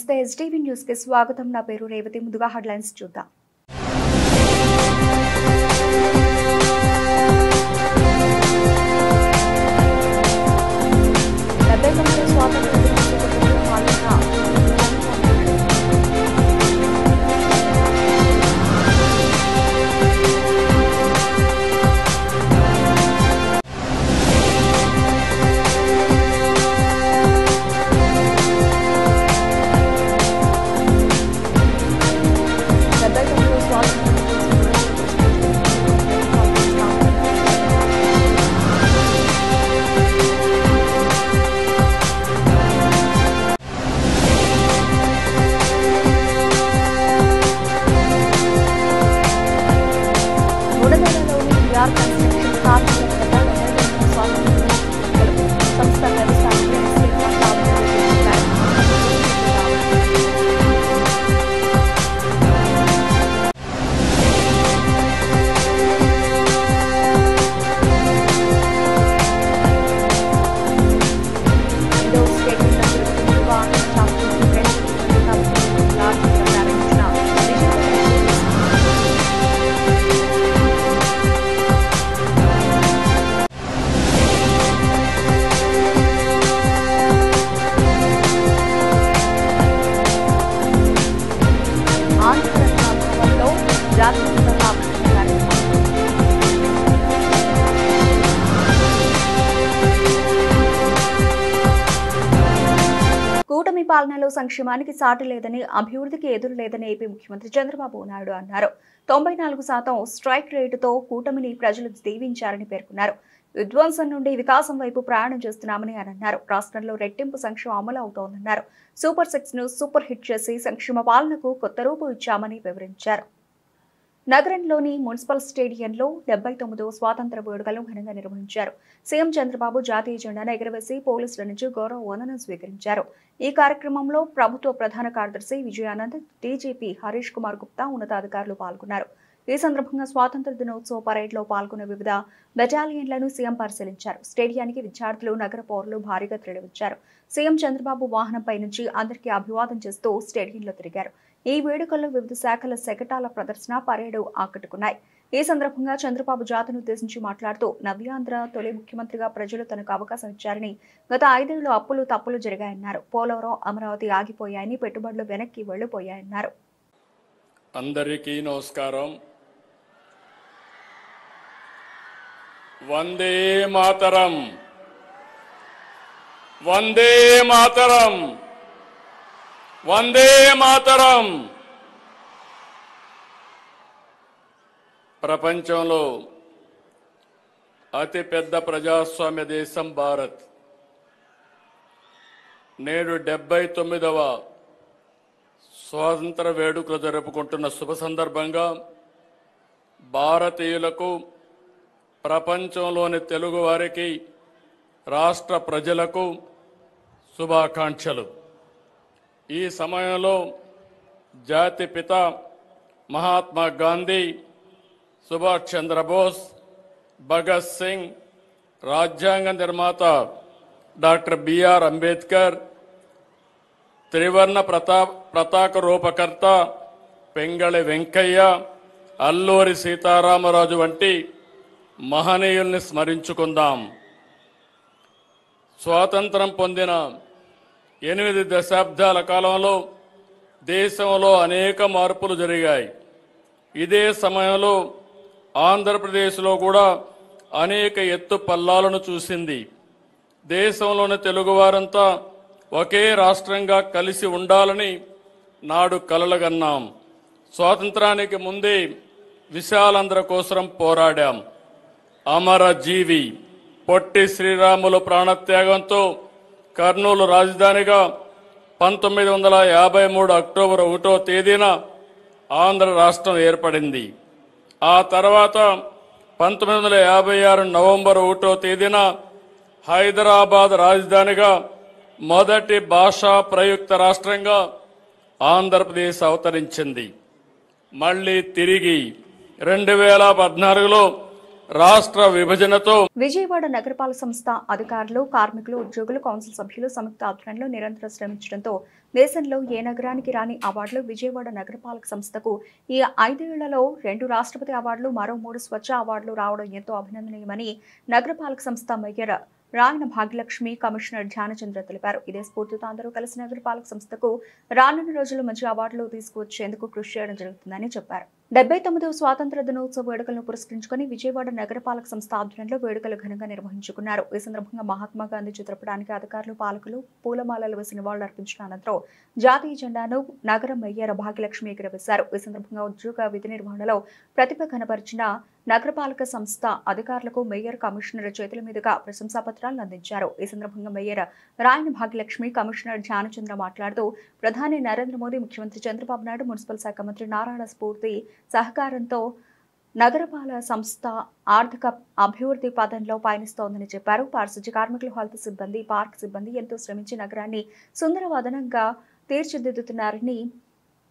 నమస్తే STV news కి స్వాగతం. నా పేరు రేవతి. ముందుగా హెడ్లైన్స్ చూద్దాం. కూటమి పాలనలో సంక్షేమానికి సాటి లేదని, అభివృద్ధికి ఎదురు లేదని ఏపీ ముఖ్యమంత్రి చంద్రబాబు నాయుడు అన్నారు. 94% స్ట్రైక్ రేటుతో కూటమిని ప్రజలు దీవించారని పేర్కొన్నారు. విధ్వంసం నుండి వికాసం వైపు ప్రయాణం చేస్తున్నామని ఆయన అన్నారు. రాష్ట్రంలో రెట్టింపు సంక్షేమం అమలు అవుతోందన్నారు. సూపర్ 6 ను సూపర్ హిట్ చేసి సంక్షేమ పాలనకు కొత్త రూపు ఇచ్చామని వివరించారు. నగరంలోని మున్సిపల్ స్టేడియంలో 79వ స్వాతంత్ర వేడుకలను ఘనంగా నిర్వహించారు. సీఎం చంద్రబాబు జాతీయ జెండాను ఎగురవేసి పోలీసుల నుంచి గౌరవ వందనం స్వీకరించారు. ఈ కార్యక్రమంలో ప్రభుత్వ ప్రధాన కార్యదర్శి విజయానంద్, డీజీపీ హరీష్ కుమార్ గుప్తా ఉన్నతాధికారులు పాల్గొన్నారు. ఈ సందర్భంగా స్వాతంత్ర దినోత్సవ పరేడ్లో పాల్గొన్న వివిధ బెటాలియన్లను సీఎం పరిశీలించారు. స్టేడియానికి విద్యార్థులు, నగర పౌరులు భారీగా తరలివచ్చారు. సీఎం చంద్రబాబు వాహనంపై నుంచి అందరికీ అభివాదం చేస్తూ స్టేడియంలో తిరిగారు. ఈ వేడుకల్లో వివిధ శాఖల శకటాల ప్రదర్శన, పరేడ్ ఆకట్టుకున్నాయి. ఈ సందర్భంగా చంద్రబాబు జాతిని ఉద్దేశించి మాట్లాడుతూ నవ్యాంధ్ర తొలి ముఖ్యమంత్రిగా ప్రజలు తనకు అవకాశం ఇచ్చారని, గత 5 ఏళ్లు అప్పులు తప్పులు జరిగాయన్నారు. పోలవరం, అమరావతి ఆగిపోయాయని, పెట్టుబడులు వెనక్కి వెళ్లిపోయాయన్నారు. అందరికీ నమస్కారం. వందే మాతరం, వందే మాతరం, వందే మాతరం. ప్రపంచంలో అతిపెద్ద ప్రజాస్వామ్య దేశం భారత్. నేడు 79వ స్వాతంత్ర వేడుకలు జరుపుకుంటున్న శుభ సందర్భంగా భారతీయులకు, ప్రపంచంలోని తెలుగు వారికి, రాష్ట్ర ప్రజలకు శుభాకాంక్షలు. ఈ సమయంలో జాతిపిత మహాత్మా గాంధీ, సుభాష్ చంద్రబోస్, భగత్ సింగ్, రాజ్యాంగ నిర్మాత డాక్టర్ బిఆర్ అంబేద్కర్, త్రివర్ణ పతాక రూపకర్త పెంగళి వెంకయ్య, అల్లూరి సీతారామరాజు వంటి మహనీయుల్ని స్మరించుకుందాం. స్వాతంత్రం పొందిన 8 దశాబ్దాల కాలంలో దేశంలో అనేక మార్పులు జరిగాయి. ఇదే సమయంలో ఆంధ్రప్రదేశ్లో కూడా అనేక ఎత్తు పల్లాలను చూసింది. దేశంలోని తెలుగువారంతా ఒకే రాష్ట్రంగా కలిసి ఉండాలని నాడు కలలుగన్నాం. స్వాతంత్రానికి ముందే విశాలాంధ్ర కోసం పోరాడాం. అమరజీవి పొట్టి శ్రీరాములు ప్రాణత్యాగంతో కర్నూలు రాజధానిగా 1953 అక్టోబర్ 1వ తేదీన ఆంధ్ర రాష్ట్రం ఏర్పడింది. ఆ తర్వాత 1956 నవంబర్ 1వ తేదీన హైదరాబాద్ రాజధానిగా మొదటి భాషా ప్రయుక్త రాష్ట్రంగా ఆంధ్రప్రదేశ్ అవతరించింది. మళ్ళీ తిరిగి 2014లో రాష్ట్ర విభజనతో విజయవాడ నగరపాలక సంస్థ అధికారులు, కార్మికులు, ఉద్యోగులు, కౌన్సిల్ సభ్యులు సంయుక్త ఆధ్వర్యంలో నిరంతరం శ్రమించడంతో దేశంలో ఏ నగరానికి రాని అవార్డులు విజయవాడ నగరపాలక సంస్థకు ఈ 5 ఏళ్లలో 2 రాష్ట్రపతి అవార్డులు, మరో 3 స్వచ్ఛ అవార్డులు రావడం ఎంతో అభినందనీయమని నగరపాలక సంస్థ మేయర్ రాయన భాగ్యలక్ష్మి, కమిషనర్ ధ్యానచంద్ర తెలిపారు. ఇదే స్ఫూర్తితో అందరూ కలిసి నగరపాలక సంస్థకు రానున్న రోజుల్లో మంచి అవార్డులు తీసుకువచ్చేందుకు కృషి చేయడం జరుగుతుందని చెప్పారు. 79వ స్వాతంత్ర దినోత్సవ వేడుకలను పురస్కరించుకుని విజయవాడ నగరపాలక సంస్థ ఆధ్వర్యంలో వేడుకలు ఘనంగా నిర్వహించుకున్నారు. ఈ సందర్భంగా మహాత్మా గాంధీ చిత్రపటానికి అధికారులు, పాలకులు పూలమాలలు వేసి నివాళులర్పించిన అనంతరం జాతీయ జెండాను నగర మేయర్ భాగ్యలక్ష్మి ఎగురవేశారు. ఈ సందర్భంగా ఉద్యోగ విధి నిర్వహణలో ప్రతిభ కనబరిచిన నగరపాలక సంస్థ అధికారులకు మేయర్, కమిషనర్ చేతుల మీదుగా ప్రశంసా పత్రాలను అందించారు. ఈ సందర్భంగా మేయర్ రాయన భాగ్యలక్ష్మి, కమిషనర్ ధ్యానచంద్ర మాట్లాడుతూ ప్రధాని నరేంద్ర మోదీ, ముఖ్యమంత్రి చంద్రబాబు నాయుడు, మున్సిపల్ శాఖ మంత్రి నారాయణ స్ఫూర్తి సహకారంతో నగరపాలక సంస్థ ఆర్థిక అభివృద్ధి పథంలో పయనిస్తోందని చెప్పారు. పారిశుధ్య కార్మికులు, హెల్త్ సిబ్బంది, పార్క్ సిబ్బంది ఎంతో శ్రమించి నగరాన్ని సుందరవదనంగా తీర్చిదిద్దుతున్నారని,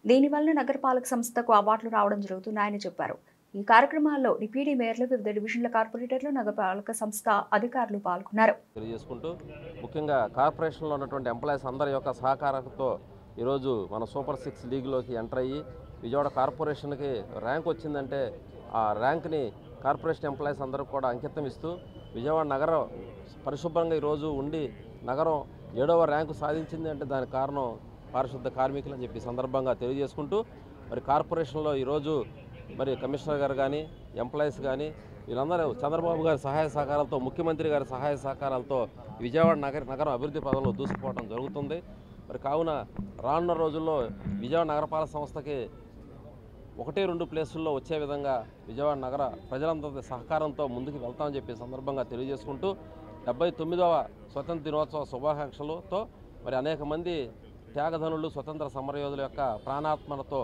దీనివల్ల నగరపాలక సంస్థకు అవార్డులు రావడం జరుగుతున్నాయని చెప్పారు. ఈ కార్యక్రమాల్లో డిప్యూటీ మేయర్లు, వివిధ డివిజన్ల కార్పొరేటర్లు, నగరపాలక సంస్థ అధికారులు పాల్గొన్నారు. తెలియజేసుకుంటూ ముఖ్యంగా కార్పొరేషన్లో ఉన్నటువంటి ఎంప్లాయీస్ అందరి యొక్క సహకారంతో ఈరోజు మన సూపర్ 6 లీగ్లోకి ఎంటర్ అయ్యి విజయవాడ కార్పొరేషన్కి ర్యాంక్ వచ్చిందంటే ఆ ర్యాంక్ని కార్పొరేషన్ ఎంప్లాయీస్ అందరూ కూడా అంకితం ఇస్తూ విజయవాడ నగరం పరిశుభ్రంగా ఈరోజు ఉండి నగరం 7వ ర్యాంకు సాధించింది అంటే దానికి కారణం పారిశుద్ధ కార్మికులు అని చెప్పి సందర్భంగా తెలియజేసుకుంటూ మరి కార్పొరేషన్లో ఈరోజు మరి కమిషనర్ గారు కానీ, ఎంప్లాయీస్ కానీ వీళ్ళందరూ చంద్రబాబు గారి సహాయ సహకారాలతో, ముఖ్యమంత్రి గారి సహాయ సహకారాలతో విజయవాడ నగరం అభివృద్ధి పదంలో దూసుకుపోవడం జరుగుతుంది. మరి కావున రానున్న రోజుల్లో విజయవాడ నగరపాలక సంస్థకి 1-2 ప్లేసుల్లో వచ్చే విధంగా విజయవాడ నగర ప్రజలందరి సహకారంతో ముందుకు వెళ్తామని చెప్పి సందర్భంగా తెలియజేసుకుంటూ 79వ స్వతంత్ర దినోత్సవ శుభాకాంక్షలతో మరి అనేక మంది త్యాగధనులు, స్వతంత్ర సమరయోధుల యొక్క ప్రాణాత్మలతో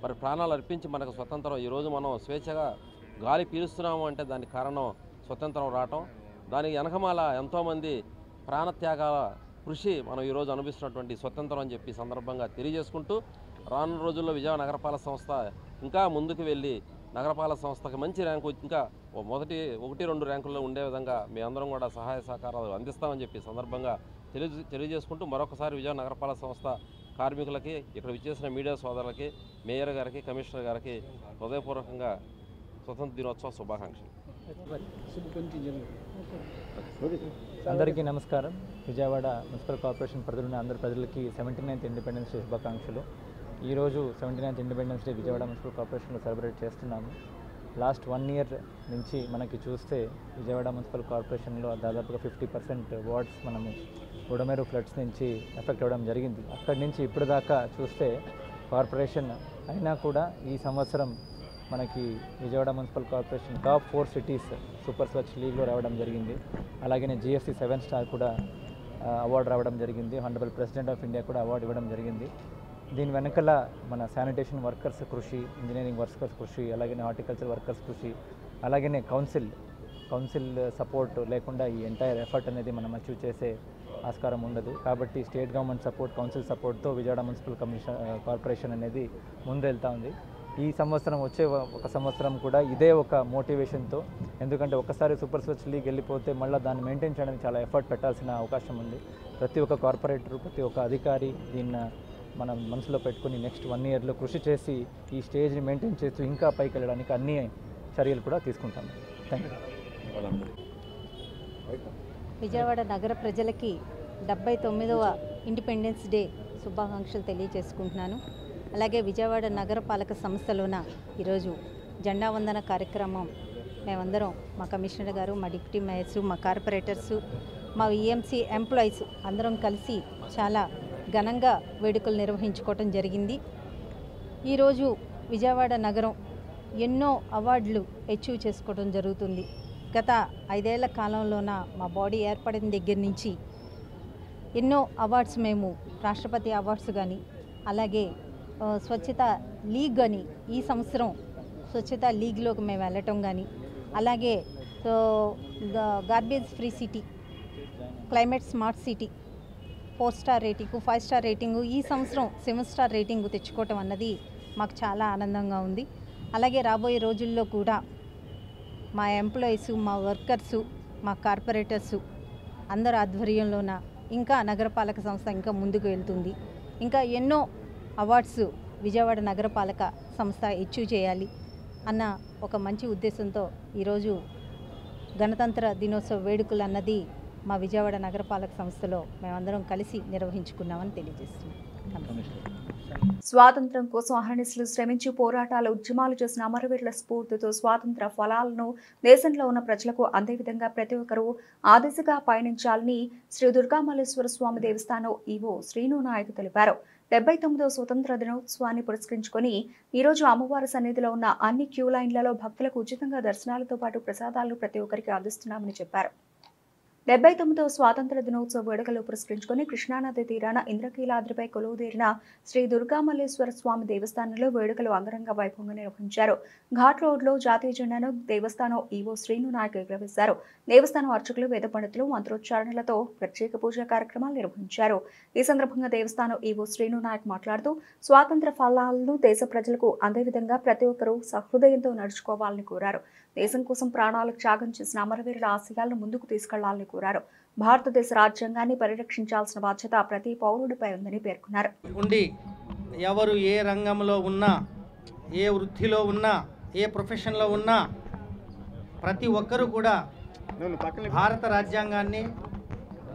మరి ప్రాణాలు అర్పించి మనకు స్వతంత్రం ఈరోజు మనం స్వేచ్ఛగా గాలి పీలుస్తున్నాము అంటే దానికి కారణం స్వతంత్రం రావటం. దానికి వెనకమాల ఎంతోమంది ప్రాణత్యాగాల కృషి మనం ఈరోజు అనుభవిస్తున్నటువంటి స్వతంత్రం అని చెప్పి సందర్భంగా తెలియజేసుకుంటూ రానున్న రోజుల్లో విజయవాడ నగరపాలక సంస్థ ఇంకా ముందుకు వెళ్ళి నగరపాలక సంస్థకి మంచి ర్యాంకు, ఇంకా 1-2 ర్యాంకుల్లో ఉండే విధంగా మీ అందరం కూడా సహాయ సహకారాలు అందిస్తామని చెప్పి సందర్భంగా తెలియజేసుకుంటూ మరొకసారి విజయవాడ నగరపాలక సంస్థ కార్మికులకి, ఇక్కడ విచ్చేసిన మీడియా సోదరులకి, మేయర్ గారికి, కమిషనర్ గారికి హృదయపూర్వకంగా స్వతంత్ర దినోత్సవ శుభాకాంక్షలు. అందరికీ నమస్కారం. విజయవాడ మున్సిపల్ కార్పొరేషన్ పరిధిలోని అందరి ప్రజలకి 79th ఇండిపెండెన్స్ డే శుభాకాంక్షలు. ఈరోజు 79th independence day Vijayawada municipal కార్పొరేషన్లో సెలబ్రేట్ చేస్తున్నాము. లాస్ట్ 1 year నుంచి మనకి చూస్తే విజయవాడ మున్సిపల్ కార్పొరేషన్లో దాదాపుగా 50% వార్డ్స్ మనము బుడమేరు ఫ్లడ్స్ నుంచి ఎఫెక్ట్ అవ్వడం జరిగింది. అక్కడి నుంచి ఇప్పుడు దాకా చూస్తే కార్పొరేషన్ అయినా కూడా ఈ సంవత్సరం మనకి Vijayawada municipal corporation top 4 cities super Swachh లీగ్లో రావడం జరిగింది. అలాగే GFC 7 స్టార్ కూడా అవార్డు రావడం జరిగింది. హానరబుల్ ప్రెసిడెంట్ ఆఫ్ ఇండియా కూడా అవార్డు ఇవ్వడం జరిగింది. దీని వెనకాల మన శానిటేషన్ వర్కర్స్ కృషి, ఇంజనీరింగ్ వర్కర్స్ కృషి, అలాగే హార్టికల్చర్ వర్కర్స్ కృషి, అలాగే కౌన్సిల్ సపోర్ట్ లేకుండా ఈ ఎంటైర్ ఎఫర్ట్ అనేది మనం అచీవ్ చేసే ఆస్కారం ఉండదు. కాబట్టి స్టేట్ గవర్నమెంట్ సపోర్ట్, కౌన్సిల్ సపోర్ట్తో విజయవాడ మున్సిపల్ కార్పొరేషన్ అనేది ముందెళ్తా ఉంది. ఈ సంవత్సరం వచ్చే ఒక సంవత్సరం కూడా ఇదే ఒక మోటివేషన్తో, ఎందుకంటే ఒకసారి సూపర్ స్వచ్ఛ లీగ్ వెళ్ళిపోతే మళ్ళీ దాన్ని మెయింటైన్ చేయడానికి చాలా ఎఫర్ట్ పెట్టాల్సిన అవకాశం ఉంది. ప్రతి ఒక్క కార్పొరేటర్, ప్రతి ఒక్క అధికారి దీన్ని మనం మనసులో పెట్టుకుని నెక్స్ట్ 1 yearలో కృషి చేసి ఈ స్టేజ్ని మెయింటైన్ చేస్తూ ఇంకా పైకి వెళ్ళడానికి అన్ని చర్యలు కూడా తీసుకుంటాం. Thank you. విజయవాడ నగర ప్రజలకి 79వ ఇండిపెండెన్స్ డే శుభాకాంక్షలు తెలియజేసుకుంటున్నాను. అలాగే విజయవాడ నగరపాలక సంస్థలోన ఈరోజు జెండా వందన కార్యక్రమం మేమందరం, మా కమిషనర్ గారు, మా డిప్యూటీ మేయర్స్, మా కార్పొరేటర్సు, మా EMC ఎంప్లాయీస్ అందరం కలిసి చాలా ఘనంగా వేడుకలు నిర్వహించుకోవటం జరిగింది. ఈరోజు విజయవాడ నగరం ఎన్నో అవార్డులు అచీవ్ చేసుకోవడం జరుగుతుంది. గత 5 ఏళ్ల కాలంలోన మా బాడీ ఏర్పడిన దగ్గర నుంచి ఎన్నో అవార్డ్స్ మేము రాష్ట్రపతి అవార్డ్స్ కానీ, అలాగే స్వచ్ఛత లీగ్ అని ఈ సంవత్సరం స్వచ్ఛత లీగ్లోకి మేము వెళ్ళటం కానీ, అలాగే garbage free city, climate smart city, 4 star rating, 5 star rating, ఈ సంవత్సరం 7 స్టార్ రేటింగు తెచ్చుకోవటం అన్నది మాకు చాలా ఆనందంగా ఉంది. అలాగే రాబోయే రోజుల్లో కూడా మా ఎంప్లాయీసు, మా వర్కర్సు, మా కార్పొరేటర్సు అందరి ఆధ్వర్యంలోన ఇంకా నగరపాలక సంస్థ ఇంకా ముందుకు వెళ్తుంది. ఇంకా ఎన్నో అవార్డ్స్ విజయవాడ నగరపాలక సంస్థ అచీవ్ చేయాలి అన్న ఒక మంచి ఉద్దేశంతో ఈరోజు గణతంత్ర దినోత్సవ వేడుకలు అన్నది మా విజయవాడ నగరపాలక సంస్థలో మేమందరం కలిసి నిర్వహించుకున్నామని తెలియజేస్తున్నాం. స్వాతంత్ర్యం కోసం అహర్నిశలు శ్రమించి పోరాటాలు ఉద్యమాలు చేసిన అమరవీరుల స్ఫూర్తితో స్వాతంత్ర ఫలాలను దేశంలో ఉన్న ప్రజలకు అందే విధంగా ప్రతి ఒక్కరూ ఆ దిశగా పయనించాలని శ్రీ దుర్గామల్లేశ్వర స్వామి దేవస్థానం ఈవో శ్రీను నాయక్ తెలిపారు. 79వ స్వతంత్ర దినోత్సవాన్ని పురస్కరించుకొని ఈరోజు అమ్మవారి సన్నిధిలో ఉన్న అన్ని క్యూ లైన్లలో భక్తులకు ఉచితంగా దర్శనాలతో పాటు ప్రసాదాలను ప్రతి ఒక్కరికి అందిస్తున్నామని చెప్పారు. 79వ స్వాతంత్ర దినోత్సవ వేడుకలు పురస్కరించుకొని కృష్ణానది తీరాన ఇంద్రకీలాద్రిపై కొలువుదీరిన శ్రీ దుర్గామల్లేశ్వర స్వామి దేవస్థానంలో వేడుకలు అంగరంగ వైభవంగా నిర్వహించారు. ఘాట్ రోడ్లో జాతీయ జెండాను దేవస్థానం ఈవో శ్రీను నాయక్ ఎగురవేశారు. దేవస్థానం అర్చకులు, వేద పండితులు మంత్రోచ్చారణలతో ప్రత్యేక పూజా కార్యక్రమాలు నిర్వహించారు. ఈ సందర్భంగా దేవస్థానం ఈవో శ్రీను నాయక్ మాట్లాడుతూ స్వాతంత్ర ఫలాలను దేశ ప్రజలకు అందే విధంగా ప్రతి ఒక్కరూ సహృదయంతో నడుచుకోవాలని కోరారు. దేశం కోసం ప్రాణాలకు త్యాగం చేసిన అమరవీరుల ఆశయాలను ముందుకు తీసుకెళ్లాలని కోరారు. భారతదేశ రాజ్యాంగాన్ని పరిరక్షించాల్సిన బాధ్యత ప్రతి పౌరుడిపై ఉందని పేర్కొన్నారు. ఎవరు ఏ రంగంలో ఉన్నా, ఏ వృత్తిలో ఉన్నా, ఏ ప్రొఫెషన్లో ఉన్నా ప్రతి ఒక్కరూ కూడా భారత రాజ్యాంగాన్ని,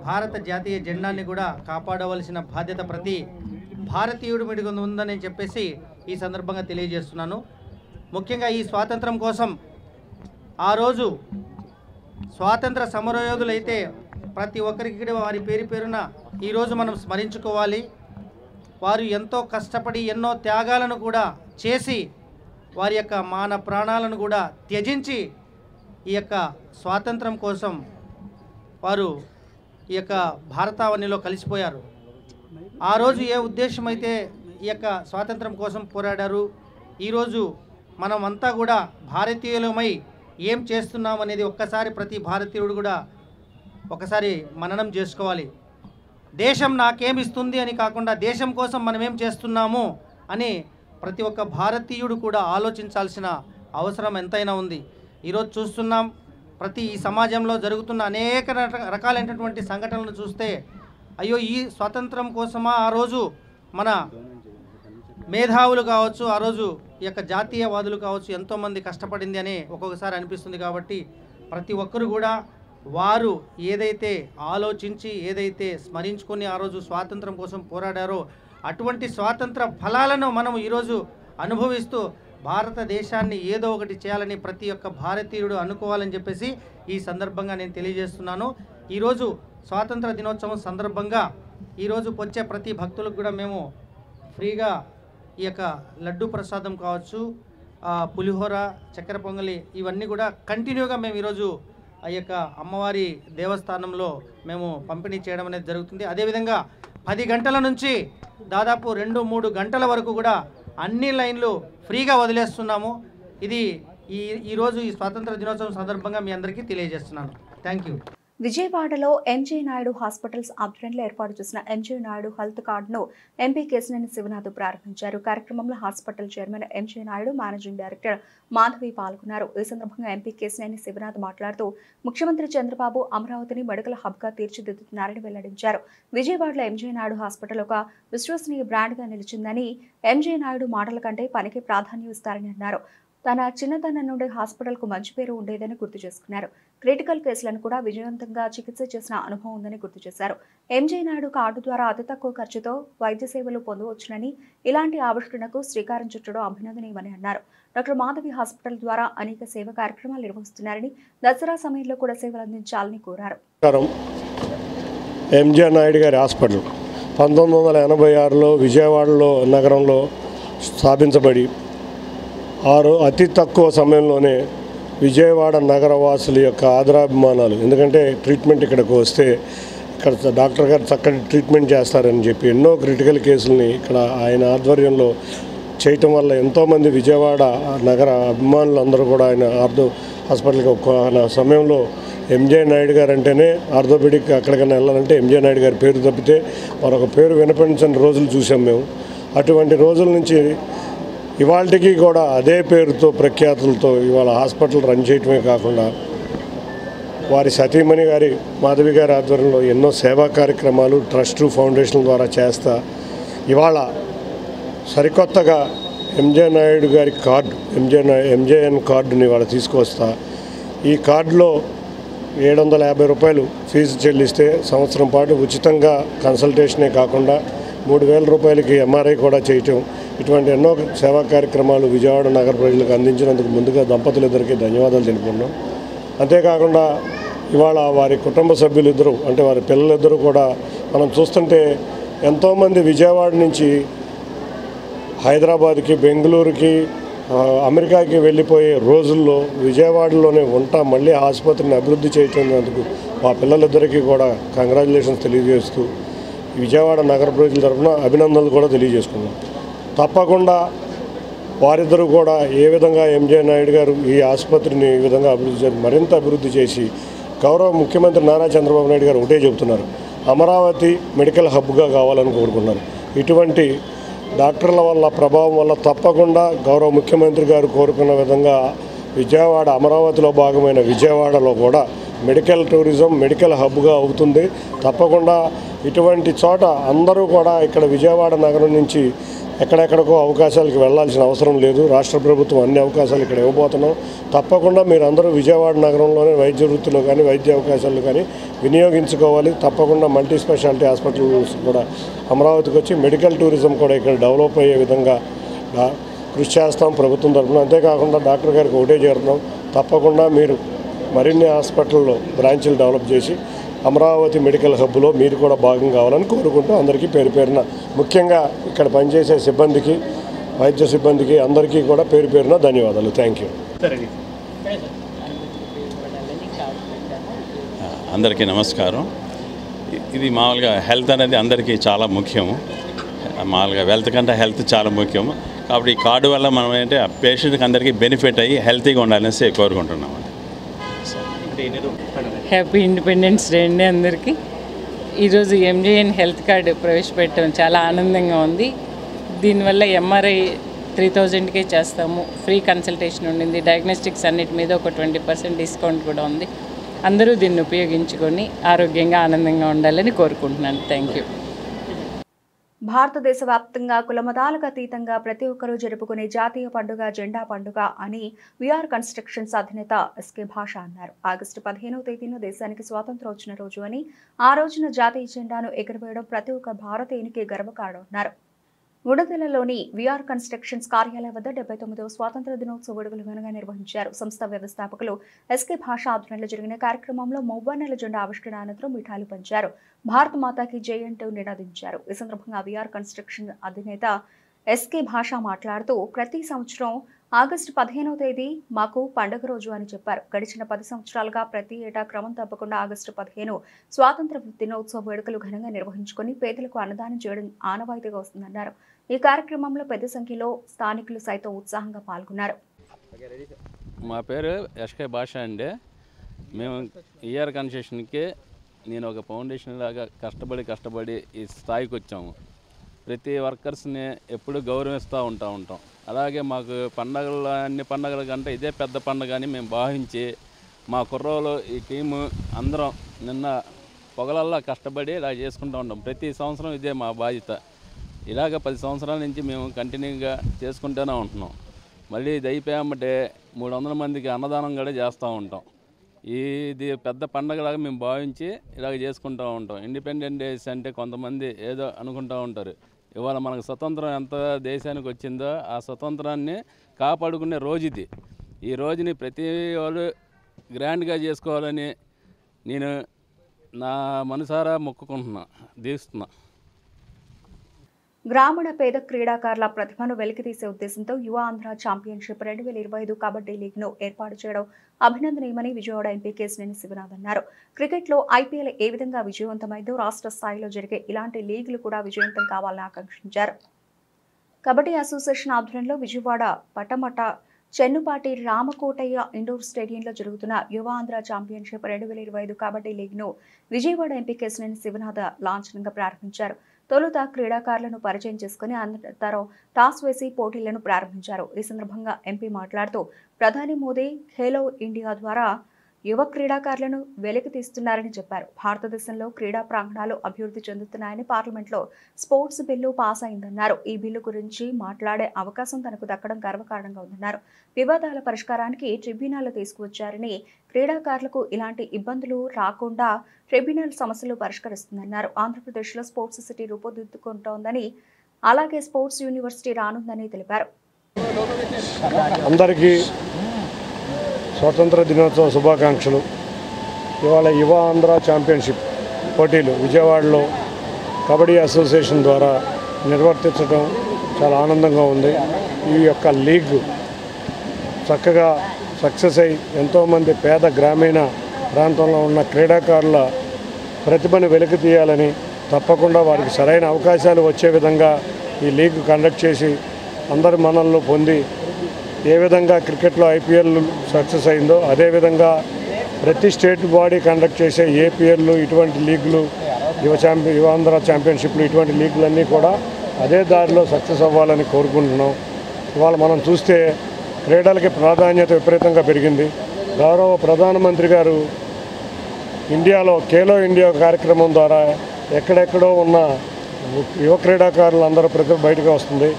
భారత జాతీయ జెండాన్ని కూడా కాపాడవలసిన బాధ్యత ప్రతి భారతీయుడి మీద ఉందని చెప్పేసి ఈ సందర్భంగా తెలియజేస్తున్నాను. ముఖ్యంగా ఈ స్వాతంత్రం కోసం ఆ రోజు స్వాతంత్ర సమరయోధులైతే ప్రతి ఒక్కరికి వారి పేరున ఈరోజు మనం స్మరించుకోవాలి. వారు ఎంతో కష్టపడి ఎన్నో త్యాగాలను కూడా చేసి వారి యొక్క మాన ప్రాణాలను కూడా త్యజించి ఈ యొక్క స్వాతంత్రం కోసం వారు ఈ యొక్క భారతావనిలో కలిసిపోయారు. ఆ రోజు ఏ ఉద్దేశం అయితే ఈ యొక్క స్వాతంత్రం కోసం పోరాడారు, ఈరోజు మనం అంతా కూడా భారతీయులమై ఏం చేస్తున్నాం అనేది ఒక్కసారి ప్రతి భారతీయుడు కూడా ఒకసారి మననం చేసుకోవాలి. దేశం నాకేమిస్తుంది అని కాకుండా దేశం కోసం మనం ఏం చేస్తున్నాము అని ప్రతి ఒక్క భారతీయుడు కూడా ఆలోచించాల్సిన అవసరం ఎంతైనా ఉంది. ఈరోజు చూస్తున్నాం, ప్రతి ఈ సమాజంలో జరుగుతున్న అనేక రకాలైనటువంటి సంఘటనలను చూస్తే అయ్యో ఈ స్వాతంత్రం కోసమా ఆ రోజు మన మేధావులు కావచ్చు, ఆ రోజు ఈ యొక్క జాతీయవాదులు కావచ్చు ఎంతోమంది కష్టపడింది అని ఒక్కొక్కసారి అనిపిస్తుంది. కాబట్టి ప్రతి ఒక్కరు కూడా వారు ఏదైతే ఆలోచించి ఏదైతే స్మరించుకొని ఆ రోజు స్వాతంత్రం కోసం పోరాడారో అటువంటి స్వాతంత్ర ఫలాలను మనం ఈరోజు అనుభవిస్తూ భారతదేశాన్ని ఏదో ఒకటి చేయాలని ప్రతి ఒక్క భారతీయుడు అనుకోవాలని చెప్పేసి ఈ సందర్భంగా నేను తెలియజేస్తున్నాను. ఈరోజు స్వాతంత్ర దినోత్సవం సందర్భంగా ఈరోజు వచ్చే ప్రతి భక్తులకు కూడా మేము ఫ్రీగా ఈ యొక్క లడ్డు ప్రసాదం కావచ్చు, పులిహోర, చక్కెర పొంగలి ఇవన్నీ కూడా కంటిన్యూగా మేము ఈరోజు ఆ యొక్క అమ్మవారి దేవస్థానంలో మేము పంపిణీ చేయడం అనేది జరుగుతుంది. అదేవిధంగా 10 గంటల నుంచి దాదాపు 2-3 గంటల వరకు కూడా అన్ని లైన్లు ఫ్రీగా వదిలేస్తున్నాము. ఇది ఈరోజు ఈ స్వాతంత్ర దినోత్సవం సందర్భంగా మీ అందరికీ తెలియజేస్తున్నాను. Thank you. విజయవాడలో ఎంజే నాయుడు హాస్పిటల్స్ ఆధ్వర్యంలో ఏర్పాటు చేసిన ఎంజే నాయుడు హెల్త్ కార్డును ఎంపీ కేశినేని శివనాథ్ ప్రారంభించారు. కార్యక్రమంలో hospital chairman MJ Naidu, managing director Madhavi పాల్గొన్నారు. ఈ సందర్భంగా ఎంపీ కేశినేని శివనాథ్ మాట్లాడుతూ ముఖ్యమంత్రి చంద్రబాబు అమరావతిని మెడికల్ హబ్గా తీర్చిదిద్దుతున్నారని వెల్లడించారు. విజయవాడలో ఎంజే నాయుడు హాస్పిటల్ ఒక విశ్వసనీయ బ్రాండ్గా నిలిచిందని, ఎంజే నాయుడు మాటల కంటే పనికి ప్రాధాన్యం ఇస్తారని అన్నారు. తన చిన్నతనం నుండి హాస్పిటల్కు మంచి పేరు ఉండేదని గుర్తు చేసుకున్నారు. క్రిటికల్ కేసులను కూడా విజయవంతంగా చికిత్స చేసిన అనుభవం ఉందని గుర్తు చేశారు. ఎంజే నాయుడు కార్డు ద్వారా అతి తక్కువ ఖర్చుతో వైద్య సేవలు పొందవచ్చునని, ఇలాంటి ఆవిష్కరణకు శ్రీకారం చుట్టడం అభినందనీయమని అన్నారు. డాక్టర్ మాధవి హాస్పిటల్ ద్వారా అనేక సేవ కార్యక్రమాలు నిర్వహిస్తున్నారని, దసరా సమయంలో కూడా సేవలు అందించాలని కోరారు. ఎంజే నాయుడు గారి హాస్పిటల్ 1986లో విజయవాడలో నగరంలో స్థాపించబడి అతి తక్కువ సమయంలోనే విజయవాడ నగరవాసుల యొక్క ఆదరాభిమానాలు, ఎందుకంటే ట్రీట్మెంట్ ఇక్కడికి వస్తే ఇక్కడ డాక్టర్ గారు చక్కటి ట్రీట్మెంట్ చేస్తారని చెప్పి ఎన్నో క్రిటికల్ కేసుల్ని ఇక్కడ ఆయన ఆధ్వర్యంలో చేయటం వల్ల ఎంతోమంది విజయవాడ నగర అభిమానులు అందరూ కూడా ఆయన ఆర్థో హాస్పిటల్కి ఒక సమయంలో ఎంజే నాయుడు గారు అంటేనే ఆర్థోపెడిక్ ఎక్కడికైనా వెళ్ళాలంటే ఎంజే నాయుడు గారి పేరు తప్పితే మరొక పేరు వినిపించని రోజులు చూసాం మేము. అటువంటి రోజుల నుంచి ఇవాళకి కూడా అదే పేరుతో ప్రఖ్యాతులతో ఇవాళ హాస్పిటల్ రన్ చేయటమే కాకుండా వారి సతీమణి గారి మాధవి గారి ఆధ్వర్యంలో ఎన్నో సేవా కార్యక్రమాలు ట్రస్ట్ ఫౌండేషన్ ద్వారా చేస్తా ఇవాళ సరికొత్తగా ఎంజే నాయుడు గారి కార్డు ఎంజేఎన్ కార్డుని ఇవాళ తీసుకొస్తా. ఈ కార్డులో 750 రూపాయలు ఫీజు చెల్లిస్తే సంవత్సరం పాటు ఉచితంగా కన్సల్టేషనే కాకుండా 3000 రూపాయలకి ఎంఆర్ఐ కూడా చేయటం, ఇటువంటి ఎన్నో సేవా కార్యక్రమాలు విజయవాడ నగర ప్రజలకు అందించినందుకు ముందుగా దంపతులిద్దరికీ ధన్యవాదాలు తెలుపుకున్నాం. అంతేకాకుండా ఇవాళ వారి కుటుంబ సభ్యులిద్దరూ అంటే వారి పిల్లలిద్దరూ కూడా మనం చూస్తుంటే ఎంతోమంది విజయవాడ నుంచి హైదరాబాద్కి, బెంగళూరుకి, అమెరికాకి వెళ్ళిపోయే రోజుల్లో విజయవాడలోనే ఉంటా మళ్ళీ ఆసుపత్రిని అభివృద్ధి చేయటందుకు మా పిల్లలిద్దరికీ కూడా కంగ్రాచులేషన్స్ తెలియజేస్తూ విజయవాడ నగర ప్రజల తరఫున అభినందనలు కూడా తెలియజేసుకున్నాం. తప్పకుండా వారిద్దరూ కూడా ఏ విధంగా ఎంజే నాయుడు గారు ఈ ఆసుపత్రిని ఈ విధంగా మరింత అభివృద్ధి చేసి గౌరవ ముఖ్యమంత్రి నారా చంద్రబాబు నాయుడు గారు ఒకటే చెబుతున్నారు, అమరావతి మెడికల్ హబ్గా కావాలని కోరుకున్నారు. ఇటువంటి డాక్టర్ల వల్ల ప్రభావం వల్ల తప్పకుండా గౌరవ ముఖ్యమంత్రి గారు కోరుకున్న విధంగా విజయవాడ అమరావతిలో భాగమైన విజయవాడలో కూడా మెడికల్ టూరిజం మెడికల్ హబ్గా అవుతుంది. తప్పకుండా ఇటువంటి చోట అందరూ కూడా ఇక్కడ విజయవాడ నగరం నుంచి ఎక్కడెక్కడికో అవకాశాలకు వెళ్లాల్సిన అవసరం లేదు. రాష్ట్ర ప్రభుత్వం అన్ని అవకాశాలు ఇక్కడ ఇవ్వబోతున్నాం. తప్పకుండా మీరందరూ విజయవాడ నగరంలోనే వైద్య వృత్తిలో కానీ వైద్య అవకాశాలు కానీ వినియోగించుకోవాలి. తప్పకుండా మల్టీ స్పెషాలిటీ హాస్పిటల్స్ కూడా అమరావతికి వచ్చి మెడికల్ టూరిజం కూడా ఇక్కడ డెవలప్ అయ్యే విధంగా కృషి చేస్తాం ప్రభుత్వం తరఫున. అంతేకాకుండా డాక్టర్ గారికి ఒకటే చేరుతున్నాం, తప్పకుండా మీరు మరిన్ని హాస్పిటల్లో బ్రాంచీలు డెవలప్ చేసి అమరావతి మెడికల్ హబ్లో మీరు కూడా భాగం కావాలని కోరుకుంటూ అందరికీ పేరు పేరున ముఖ్యంగా ఇక్కడ పనిచేసే సిబ్బందికి వైద్య సిబ్బందికి అందరికీ కూడా పేరు పేరున ధన్యవాదాలు. Thank you. అందరికీ నమస్కారం. ఇది మామూలుగా హెల్త్ అనేది అందరికీ చాలా ముఖ్యం. మామూలుగా వెల్త్ కంటే హెల్త్ చాలా ముఖ్యం. కాబట్టి ఈ కార్డు వల్ల మనం ఏంటంటే ఆ పేషెంట్కి అందరికీ బెనిఫిట్ అయ్యి హెల్తీగా ఉండాలనేసి కోరుకుంటున్నాం. హ్యాపీ ఇండిపెండెన్స్ డే అండి అందరికీ. ఈరోజు ఎంజేఎన్ హెల్త్ కార్డు ప్రవేశపెట్టడం చాలా ఆనందంగా ఉంది. దీనివల్ల ఎంఆర్ఐ 3000కే చేస్తాము, ఫ్రీ కన్సల్టేషన్ ఉండింది, డయాగ్నోస్టిక్స్ అన్నిటి మీద ఒక 20% డిస్కౌంట్ కూడా ఉంది. అందరూ దీన్ని ఉపయోగించుకొని ఆరోగ్యంగా ఆనందంగా ఉండాలని కోరుకుంటున్నాను. Thank you. భారతదేశ వ్యాప్తంగా కులమతాలకు అతీతంగా ప్రతి ఒక్కరూ జరుపుకునే జాతీయ పండుగ జెండా పండుగ అని విఆర్ కన్స్ట్రక్షన్స్ అధినేత ఎస్కే భాష అన్నారు. ఆగస్టు 15వ తేదీన దేశానికి స్వాతంత్రం వచ్చిన రోజు అని, ఆ రోజున జాతీయ జెండాను ఎగురవేయడం ప్రతి ఒక్క భారతీయునికి గర్వకారణం అన్నారు. గుడదలలోని విఆర్ కన్స్ట్రక్షన్స్ కార్యాలయం వద్ద 79వ స్వాతంత్ర దినోత్సవ వేడుకలు ఘనంగా నిర్వహించారు. సంస్థ వ్యవస్థాపకులు ఎస్కే భాష ఆధ్వర్యంలో జరిగిన కార్యక్రమంలో మూవర్ణల జెండా ఆవిష్కరణ అనంతరం మిఠాయిలు పంచారు. భారత మాతాకి జై అంటూ నినాదించారు. ఈ సందర్భంగా విఆర్ కన్స్ట్రక్షన్ అధినేత ఎస్కే భాష మాట్లాడుతూ ప్రతి సంవత్సరం ఆగస్టు 15వ తేదీ మాకు పండుగ రోజు అని చెప్పారు. గడిచిన 10 సంవత్సరాలుగా ప్రతి ఏటా క్రమం తప్పకుండా ఆగస్టు 15 స్వాతంత్ర దినోత్సవ వేడుకలు ఘనంగా నిర్వహించుకొని పేదలకు అన్నదానం చేయడం ఆనవాయితీగా వస్తుందన్నారు. ఈ కార్యక్రమంలో పెద్ద సంఖ్యలో స్థానికులు సైతం ఉత్సాహంగా పాల్గొన్నారు. మా పేరు ఎస్కే భాష అండి. మేము ఈఆర్ కన్స్ట్రక్షన్కి నేను ఒక ఫౌండేషన్ లాగా కష్టపడి ఈ స్థాయికి వచ్చాము. ప్రతి వర్కర్స్ని ఎప్పుడు గౌరవిస్తూ ఉంటాం. అలాగే మాకు పండగలు అన్ని పండగల కంటే ఇదే పెద్ద పండుగ అని మేము భావించి మా కుర్రోలు ఈ టీము అందరం నిన్న పొగలల్లా కష్టపడి ఇలా చేసుకుంటూ ఉంటాం. ప్రతి సంవత్సరం ఇదే మా బాధ్యత. ఇలాగ 10 సంవత్సరాల నుంచి మేము కంటిన్యూగా చేసుకుంటూనే ఉంటున్నాం. మళ్ళీ ఇది అయిపోయామంటే 300 మందికి అన్నదానం కూడా చేస్తూ ఉంటాం. ఇది పెద్ద పండగలాగా మేము భావించి ఇలాగ చేసుకుంటూ ఉంటాం. ఇండిపెండెంట్ డేస్ అంటే కొంతమంది ఏదో అనుకుంటూ ఉంటారు. ఇవాళ మనకు స్వతంత్రం ఎంత దేశానికి వచ్చిందో ఆ స్వతంత్రాన్ని కాపాడుకునే రోజు ఇది. ఈ రోజుని ప్రతి వాళ్ళు గ్రాండ్గా చేసుకోవాలని నేను నా మనసారా మొక్కుకుంటున్నా, దీవిస్తున్నా. గ్రామీణ పేద క్రీడాకారుల ప్రతిభను వెలికితీసే ఉద్దేశంతో యువ ఆంధ్ర ఛాంపియన్షిప్ 2025 కబడ్డీ లీగ్ను ఏర్పాటు చేయడం అభినందనీయమని విజయవాడ ఎంపీ కేశినేని శివనాథ్ అన్నారు. క్రికెట్లో ఐపీఎల్ ఏ విధంగా విజయవంతమైందో రాష్ట్ర స్థాయిలో జరిగే ఇలాంటి లీగులు కూడా విజయవంతం కావాలని ఆకాంక్షించారు. కబడ్డీ అసోసియేషన్ ఆధ్వర్యంలో విజయవాడ పటమట చెన్నుపాటి రామకోటయ్య ఇండోర్ స్టేడియంలో జరుగుతున్న యువ ఆంధ్ర ఛాంపియన్షిప్ 2025 కబడ్డీ లీగ్ను విజయవాడ ఎంపీ కేశినేని శివనాథ్ లాంఛనంగా ప్రారంభించారు. తొలుత క్రీడాకారులను పరిచయం చేసుకుని అనంతరం టాస్ వేసి పోటీలను ప్రారంభించారు. ఈ సందర్భంగా ఎంపీ మాట్లాడుతూ ప్రధాని మోదీ ఖేలో ఇండియా ద్వారా యువ క్రీడాకారులను వెలికి తీస్తున్నారని చెప్పారు. భారతదేశంలో క్రీడా ప్రాంగణాలు అభివృద్ధి చెందుతున్నాయని పార్లమెంట్లో స్పోర్ట్స్ బిల్లు పాస్ అయిందన్నారు. ఈ బిల్లు గురించి మాట్లాడే అవకాశం తనకు దక్కడం గర్వకారణంగా ఉందన్నారు. వివాదాల పరిష్కారానికి ట్రిబ్యునల్ తీసుకువచ్చారని, క్రీడాకారులకు ఇలాంటి ఇబ్బందులు రాకుండా ట్రిబ్యునల్ సమస్యలు పరిష్కరిస్తుందన్నారు. ఆంధ్రప్రదేశ్లో స్పోర్ట్స్ సిటీ రూపుదిద్దుకుంటోందని, అలాగే స్పోర్ట్స్ యూనివర్సిటీ రానుందని తెలిపారు. అందరికీ స్వాతంత్ర దినోత్సవ శుభాకాంక్షలు. ఇవాళ యువ ఆంధ్ర ఛాంపియన్షిప్ పోటీలు విజయవాడలో కబడ్డీ అసోసియేషన్ ద్వారా నిర్వర్తించడం చాలా ఆనందంగా ఉంది. ఈ యొక్క లీగ్ చక్కగా సక్సెస్ అయి ఎంతోమంది పేద గ్రామీణ ప్రాంతంలో ఉన్న క్రీడాకారుల ప్రతిభను వెలికి తీయాలని, తప్పకుండా వారికి సరైన అవకాశాలు వచ్చే విధంగా ఈ లీగ్ కండక్ట్ చేసి అందరి మన్ననలు పొంది ఏ విధంగా క్రికెట్లో ఐపీఎల్ సక్సెస్ అయిందో అదేవిధంగా ప్రతి స్టేట్ బాడీ కండక్ట్ చేసే ఏపీఎల్ ఇటువంటి లీగులు, యువ ఆంధ్ర ఛాంపియన్షిప్లు ఇటువంటి లీగులన్నీ కూడా అదే దారిలో సక్సెస్ అవ్వాలని కోరుకుంటున్నాం. ఇవాళ మనం చూస్తే క్రీడలకి ప్రాధాన్యత విపరీతంగా పెరిగింది. గౌరవ ప్రధానమంత్రి గారు ఇండియాలో ఖేలో ఇండియా కార్యక్రమం ద్వారా ఎక్కడెక్కడో ఉన్న యువ క్రీడాకారులందరూ ప్రతిభ బయటకు వస్తుంది.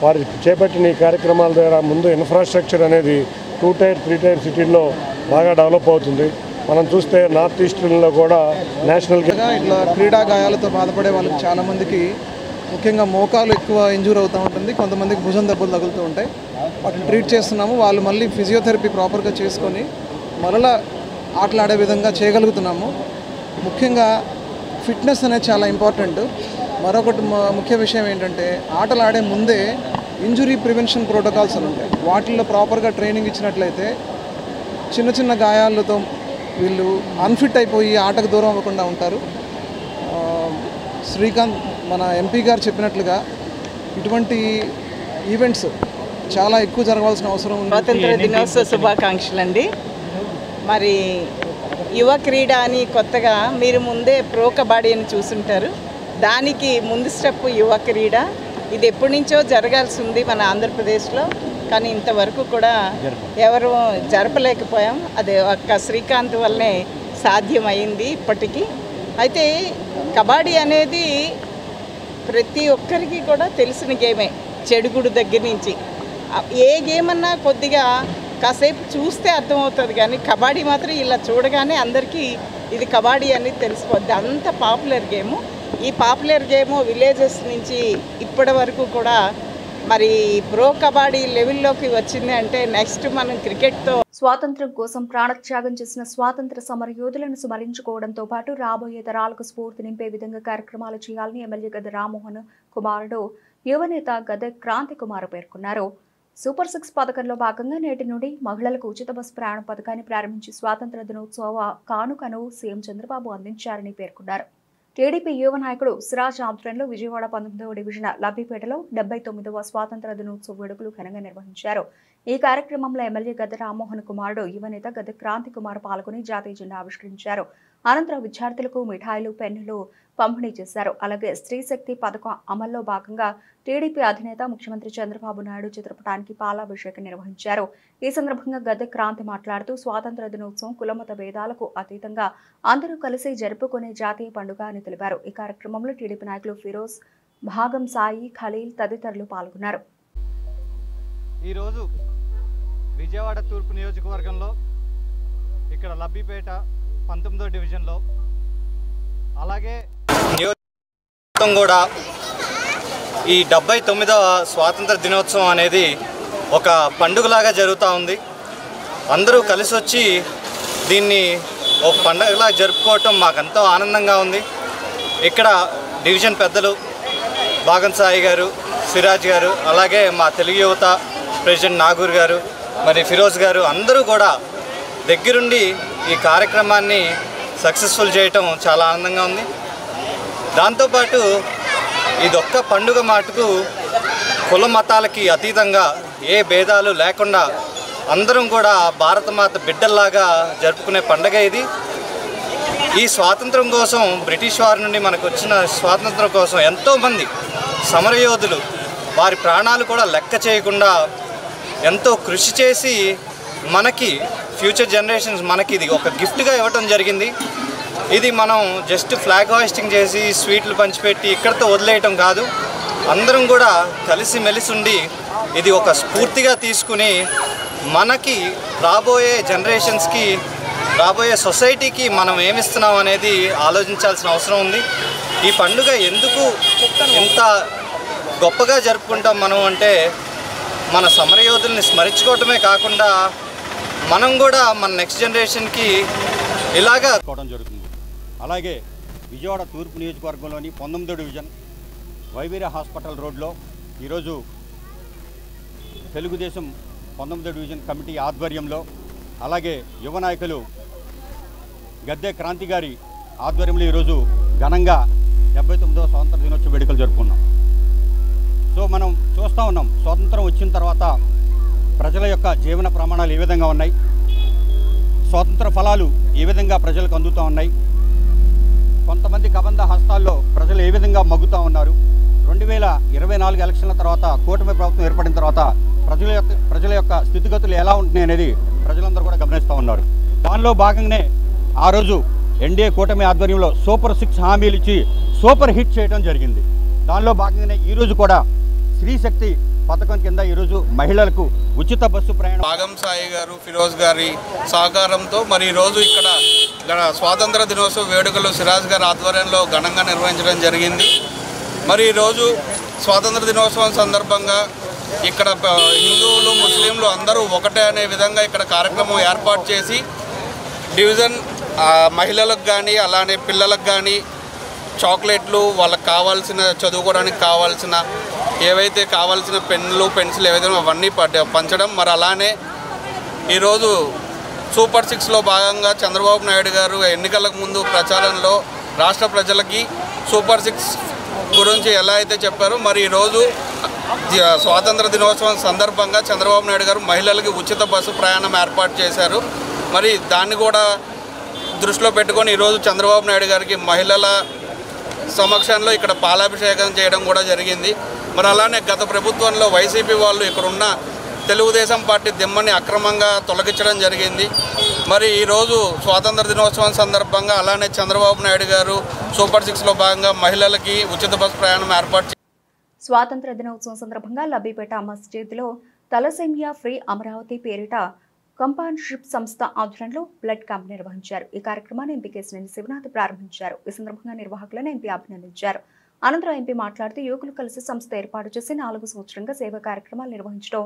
వారు చేపట్టిన ఈ కార్యక్రమాల ద్వారా ముందు ఇన్ఫ్రాస్ట్రక్చర్ అనేది 2 టైర్ 3 టైర్ సిటీల్లో బాగా డెవలప్ అవుతుంది. మనం చూస్తే నార్త్ ఈస్టర్న్లో కూడా నేషనల్ ఇట్లా క్రీడా గాయాలతో బాధపడే వాళ్ళకి చాలామందికి ముఖ్యంగా మోకాలు ఎక్కువ ఇంజూర్ అవుతూ ఉంటుంది, కొంతమందికి భుజం దెబ్బలు తగులుతూ ఉంటాయి. వాటిని ట్రీట్ చేస్తున్నాము. వాళ్ళు మళ్ళీ ఫిజియోథెరపీ ప్రాపర్గా చేసుకొని మరలా ఆటలాడే విధంగా చేయగలుగుతున్నాము. ముఖ్యంగా ఫిట్నెస్ అనేది చాలా ఇంపార్టెంట్. మరొకటి ముఖ్య విషయం ఏంటంటే ఆటలు ఆడే ముందే ఇంజురీ ప్రివెన్షన్ ప్రోటోకాల్స్ అని ఉంటాయి. వాటిల్లో ప్రాపర్గా ట్రైనింగ్ ఇచ్చినట్లయితే చిన్న చిన్న గాయాలతో వీళ్ళు అన్ఫిట్ అయిపోయి ఆటకు దూరం అవ్వకుండా ఉంటారు. శ్రీకాంత్ మన ఎంపీ గారు చెప్పినట్లుగా ఇటువంటి ఈవెంట్స్ చాలా ఎక్కువ జరగాల్సిన అవసరం ఉంది. స్వాతంత్ర దినోత్సవ శుభాకాంక్షలు అండి. మరి యువ క్రీడ అని కొత్తగా మీరు ముందే ప్రో కబడ్డీ అని చూసుంటారు. దానికి ముందు స్టెప్ యువ క్రీడ. ఇది ఎప్పటి నుంచో జరగాల్సి ఉంది మన ఆంధ్రప్రదేశ్లో, కానీ ఇంతవరకు కూడా ఎవరు జరపలేకపోయాం. అది ఒక్క శ్రీకాంత్ వల్లనే సాధ్యమైంది ఇప్పటికీ. అయితే కబడ్డీ అనేది ప్రతి ఒక్కరికి కూడా తెలిసిన గేమే, చెడుగుడు దగ్గర నుంచి. ఏ గేమ్ అన్నా కొద్దిగా కాసేపు చూస్తే అర్థమవుతుంది, కానీ కబడ్డీ మాత్రం ఇలా చూడగానే అందరికీ ఇది కబడ్డీ అనేది తెలిసిపోద్ది. అంత పాపులర్ గేము. ఈ పాపులర్ గేమ్ విలేజెస్ నుంచి ఇప్పటి వరకు కూడా మరి ప్రో కబడ్డీ లెవెల్లోకి వచ్చింది అంటే నెక్స్ట్ మనం క్రికెట్తో. స్వాతంత్ర్యం కోసం ప్రాణత్యాగం చేసిన స్వాతంత్ర సమర యోధులను స్మరించుకోవడంతో పాటు రాబోయే తరాలకు స్ఫూర్తి నింపే విధంగా కార్యక్రమాలు చేయాలని ఎమ్మెల్యే గద్దె రామ్మోహన్ కుమారుడు యువనేత గద్దె క్రాంతి కుమార్ పేర్కొన్నారు. సూపర్ 6 పథకంలో భాగంగా నేటి నుండి మహిళలకు ఉచిత బస్సు ప్రయాణ పథకాన్ని ప్రారంభించి స్వాతంత్ర దినోత్సవ కానుకను సీఎం చంద్రబాబు అందించారని పేర్కొన్నారు. టీడీపీ యువ నాయకుడు సిరాజ్ ఆధ్వర్యంలో విజయవాడ 19వ డివిజన్ లబ్బిపేటలో 79వ స్వాతంత్ర దినోత్సవ వేడుకలు ఘనంగా నిర్వహించారు. ఈ కార్యక్రమంలో ఎమ్మెల్యే గద్దె రామ్మోహన్ కుమారుడు యువనేత గద్దె క్రాంతి కుమార్ పాల్గొని జాతీయ జెండా ఆవిష్కరించారు. అనంతరం విద్యార్థులకు మిఠాయిలు, పెన్నులు పంపిణీ చేశారు. అలాగే స్త్రీ శక్తి పథకం అమల్లో భాగంగా టీడీపీ అధినేత ముఖ్యమంత్రి చంద్రబాబు నాయుడు చిత్రపటానికి పాలాభిషేకం నిర్వహించారు. ఈ సందర్భంగా గద్దె క్రాంతి మాట్లాడుతూ స్వాతంత్ర దినోత్సవం కులమత భేదాలకు అతీతంగా అందరూ కలిసి జరుపుకునే జాతీయ పండుగ అని తెలిపారు. ఈ కార్యక్రమంలో టీడీపీ నాయకులు ఫిరోజ్, భాగం సాయి, ఖలీల్ తదితరులు పాల్గొన్నారు. ఈరోజు విజయవాడ తూర్పు నియోజకవర్గంలో ఇక్కడ లబ్బిపేట 19వ డివిజన్లో అలాగే నియోజకవర్గం కూడా ఈ 79వ స్వాతంత్ర దినోత్సవం అనేది ఒక పండుగలాగా జరుగుతూ ఉంది. అందరూ కలిసి వచ్చి దీన్ని ఒక పండుగలా జరుపుకోవటం మాకెంతో ఆనందంగా ఉంది. ఇక్కడ డివిజన్ పెద్దలు భాగం సాయి గారు, సిరాజ్ గారు, అలాగే మా తెలుగు యువత ప్రెసిడెంట్ నాగూర్ గారు, మరి ఫిరోజ్ గారు అందరూ కూడా దగ్గరుండి ఈ కార్యక్రమాన్ని సక్సెస్ఫుల్ చేయటం చాలా ఆనందంగా ఉంది. దాంతోపాటు ఇదొక్క పండుగ మాటకు కుల మతాలకి అతీతంగా ఏ భేదాలు లేకుండా అందరం కూడా భారతమాత బిడ్డల్లాగా జరుపుకునే పండుగ ఇది. ఈ స్వాతంత్రం కోసం బ్రిటిష్ వారి నుండి మనకు వచ్చిన స్వాతంత్రం కోసం ఎంతోమంది సమరయోధులు వారి ప్రాణాలు కూడా లెక్క చేయకుండా ఎంతో కృషి చేసి మనకి ఫ్యూచర్ జనరేషన్స్ మనకి ఇది ఒక గిఫ్ట్గా ఇవ్వటం జరిగింది. ఇది మనం జస్ట్ ఫ్లాగ్ హాయిస్టింగ్ చేసి స్వీట్లు పంచిపెట్టి ఇక్కడితో వదిలేయటం కాదు, అందరం కూడా కలిసిమెలిసి ఉండి ఇది ఒక స్ఫూర్తిగా తీసుకుని మనకి రాబోయే జనరేషన్స్కి, రాబోయే సొసైటీకి మనం ఏమిస్తున్నాం అనేది ఆలోచించాల్సిన అవసరం ఉంది. ఈ పండుగ ఎందుకు ఇంత గొప్పగా జరుపుకుంటాం మనం అంటే, మన సమరయోధుల్ని స్మరించుకోవటమే కాకుండా మనం కూడా మన నెక్స్ట్ జనరేషన్కి ఇలాగా జరుగుతుంది. అలాగే విజయవాడ తూర్పు నియోజకవర్గంలోని 19వ డివిజన్ వైవీర్య హాస్పిటల్ రోడ్లో ఈరోజు తెలుగుదేశం 19వ డివిజన్ కమిటీ ఆధ్వర్యంలో, అలాగే యువ నాయకులు గద్దె క్రాంతి గారి ఆధ్వర్యంలో ఈరోజు ఘనంగా 79వ స్వాతంత్ర దినోత్సవ వేడుకలు జరుపుకున్నాం. సో మనం చూస్తూ ఉన్నాం, స్వాతంత్రం వచ్చిన తర్వాత ప్రజల యొక్క జీవన ప్రమాణాలు ఏ విధంగా ఉన్నాయి, స్వాతంత్ర ఫలాలు ఏ విధంగా ప్రజలకు అందుతూ ఉన్నాయి, కొంతమంది కబంధ హస్తాల్లో ప్రజలు ఏ విధంగా మగ్గుతూ ఉన్నారు. 2024 ఎలక్షన్ల తర్వాత కూటమి ప్రభుత్వం ఏర్పడిన తర్వాత ప్రజల యొక్క స్థితిగతులు ఎలా ఉంటున్నాయి అనేది ప్రజలందరూ కూడా గమనిస్తూ ఉన్నారు. దానిలో భాగంగానే ఆ రోజు ఎన్డీఏ కూటమి ఆధ్వర్యంలో సూపర్ 6 హామీలు ఇచ్చి సూపర్ హిట్ చేయడం జరిగింది. దానిలో భాగంగానే ఈరోజు కూడా స్త్రీశక్తి పథకం కింద ఈరోజు మహిళలకు ఉచిత బస్సు ప్రయాణం భాగం సాయి గారు, ఫిరోజ్ గారి సహకారంతో మరి ఈరోజు ఇక్కడ స్వాతంత్ర దినోత్సవ వేడుకలు సిరాజ్ గారి ఆధ్వర్యంలో ఘనంగా నిర్వహించడం జరిగింది. మరి ఈరోజు స్వాతంత్ర దినోత్సవం సందర్భంగా ఇక్కడ హిందువులు, ముస్లింలు అందరూ ఒకటే అనే విధంగా ఇక్కడ కార్యక్రమం ఏర్పాటు చేసి డివిజన్ మహిళలకు కానీ అలానే పిల్లలకు కానీ చాక్లెట్లు, వాళ్ళకి కావాల్సిన చదువుకోవడానికి కావాల్సిన ఏవైతే కావాల్సిన పెన్నులు, పెన్సిల్ ఏవైతే అవన్నీ పంచడం. మరి అలానే ఈరోజు సూపర్ 6లో భాగంగా చంద్రబాబు నాయుడు గారు ఎన్నికలకు ముందు ప్రచారంలో రాష్ట్ర ప్రజలకి సూపర్ 6 గురించి ఎలా అయితే చెప్పారో, మరి ఈరోజు స్వాతంత్ర దినోత్సవం సందర్భంగా చంద్రబాబు నాయుడు గారు మహిళలకి ఉచిత బస్సు ప్రయాణం ఏర్పాటు చేశారు. మరి దాన్ని కూడా దృష్టిలో పెట్టుకొని ఈరోజు చంద్రబాబు నాయుడు గారికి మహిళల సమక్షంలో ఇక్కడ పాలాభిషేకం చేయడం కూడా జరిగింది. మరి అలానే గత ప్రభుత్వంలో వైసీపీ వాళ్ళు ఇక్కడున్న తెలుగుదేశం పార్టీ దిమ్మని అక్రమంగా తొలగించడం జరిగింది. మరి ఈరోజు స్వాతంత్ర దినోత్సవం సందర్భంగా అలానే చంద్రబాబు నాయుడు గారు సూపర్ 6లో భాగంగా మహిళలకి ఉచిత బస్సు ప్రయాణం ఏర్పాటు. స్వాతంత్ర దినోత్సవం సందర్భంగా లబ్బిపేట మస్జిద్లో తలసేమియా ఫ్రీ అమరావతి పేరిట కంపాన్షిప్ సంస్థ ఆధ్వర్యంలో బ్లడ్ క్యాంప్ నిర్వహించారు. ఈ కార్యక్రమాన్ని ఎంపీ కేశినేని శివనాథ్ ప్రారంభించారు. ఈ సందర్భంగా నిర్వాహకులను ఎంపీ అభినందించారు. అనంతరం ఎంపీ మాట్లాడుతూ యువకులు కలిసి సంస్థ ఏర్పాటు చేసి 4 సంవత్సరంగా సేవా కార్యక్రమాలు నిర్వహించడం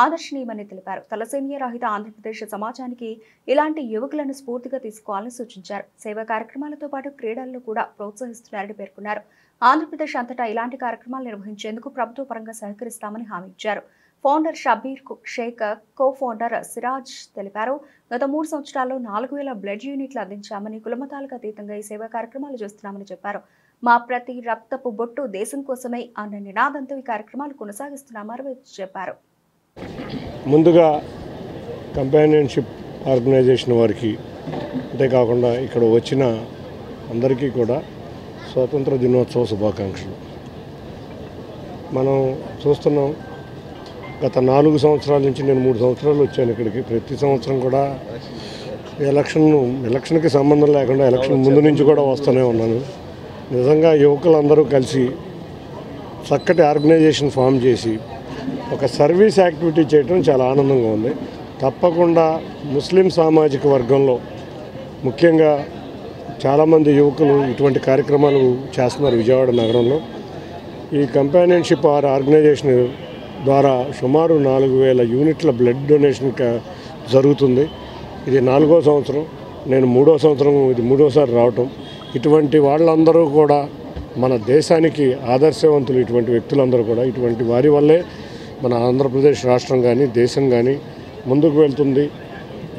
ఆదర్శనీయమని తెలిపారు. తలసేమియా రహిత ఆంధ్రప్రదేశ్ సమాజానికి ఇలాంటి యువకులను స్ఫూర్తిగా తీసుకోవాలని సూచించారు. సేవా కార్యక్రమాలతో పాటు క్రీడల్లో కూడా ప్రోత్సహిస్తున్నారని పేర్కొన్నారు. ఆంధ్రప్రదేశ్ అంతటా ఇలాంటి కార్యక్రమాలు నిర్వహించేందుకు ప్రభుత్వ పరంగా సహకరిస్తామని హామీ ఇచ్చారు. Founder Shabbir Shaik, co founder Siraj తెలిపారు. గత 3 సంవత్సరాల్లో 4000 బ్లడ్ యూనిట్లు అందించామని, కులమతాలకు అతీతంగా ఈ సేవా కార్యక్రమాలు చేస్తున్నామని చెప్పారు. మా ప్రతి రక్తపు బొట్టు దేశం కోసమే అన్న నినాదంతో ఈ కార్యక్రమాలు కొనసాగిస్తున్నామని చెప్పారు. ముందుగా కంపానియన్షిప్ ఆర్గనైజేషన్ వారికి, అంతేకాకుండా ఇక్కడ వచ్చిన అందరికీ కూడా స్వాతంత్ర దినోత్సవ శుభాకాంక్షలు. మనం చూస్తున్నాం, గత 4 సంవత్సరాల నుంచి నేను 3 సంవత్సరాలు వచ్చాను ఇక్కడికి. ప్రతి సంవత్సరం కూడా ఎలక్షన్కి సంబంధం లేకుండా ఎలక్షన్ ముందు నుంచి కూడా వస్తూనే ఉన్నాను. నిజంగా యువకులందరూ కలిసి చక్కటి ఆర్గనైజేషన్ ఫామ్ చేసి ఒక సర్వీస్ యాక్టివిటీ చేయడం చాలా ఆనందంగా ఉంది. తప్పకుండా ముస్లిం సామాజిక వర్గంలో ముఖ్యంగా చాలామంది యువకులు ఇటువంటి కార్యక్రమాలు చేస్తున్నారు విజయవాడ నగరంలో. ఈ కంపానియన్షిప్ ఆర్గనైజేషన్ ద్వారా సుమారు 4000 యూనిట్ల బ్లడ్ డొనేషన్ జరుగుతుంది. ఇది 4వ సంవత్సరం, నేను 3వ సంవత్సరం, ఇది 3వసారి రావటం. ఇటువంటి వాళ్ళందరూ కూడా మన దేశానికి ఆదర్శవంతులు. ఇటువంటి వ్యక్తులందరూ కూడా, ఇటువంటి వారి వల్లే మన ఆంధ్రప్రదేశ్ రాష్ట్రం కానీ దేశం కానీ ముందుకు వెళ్తుంది.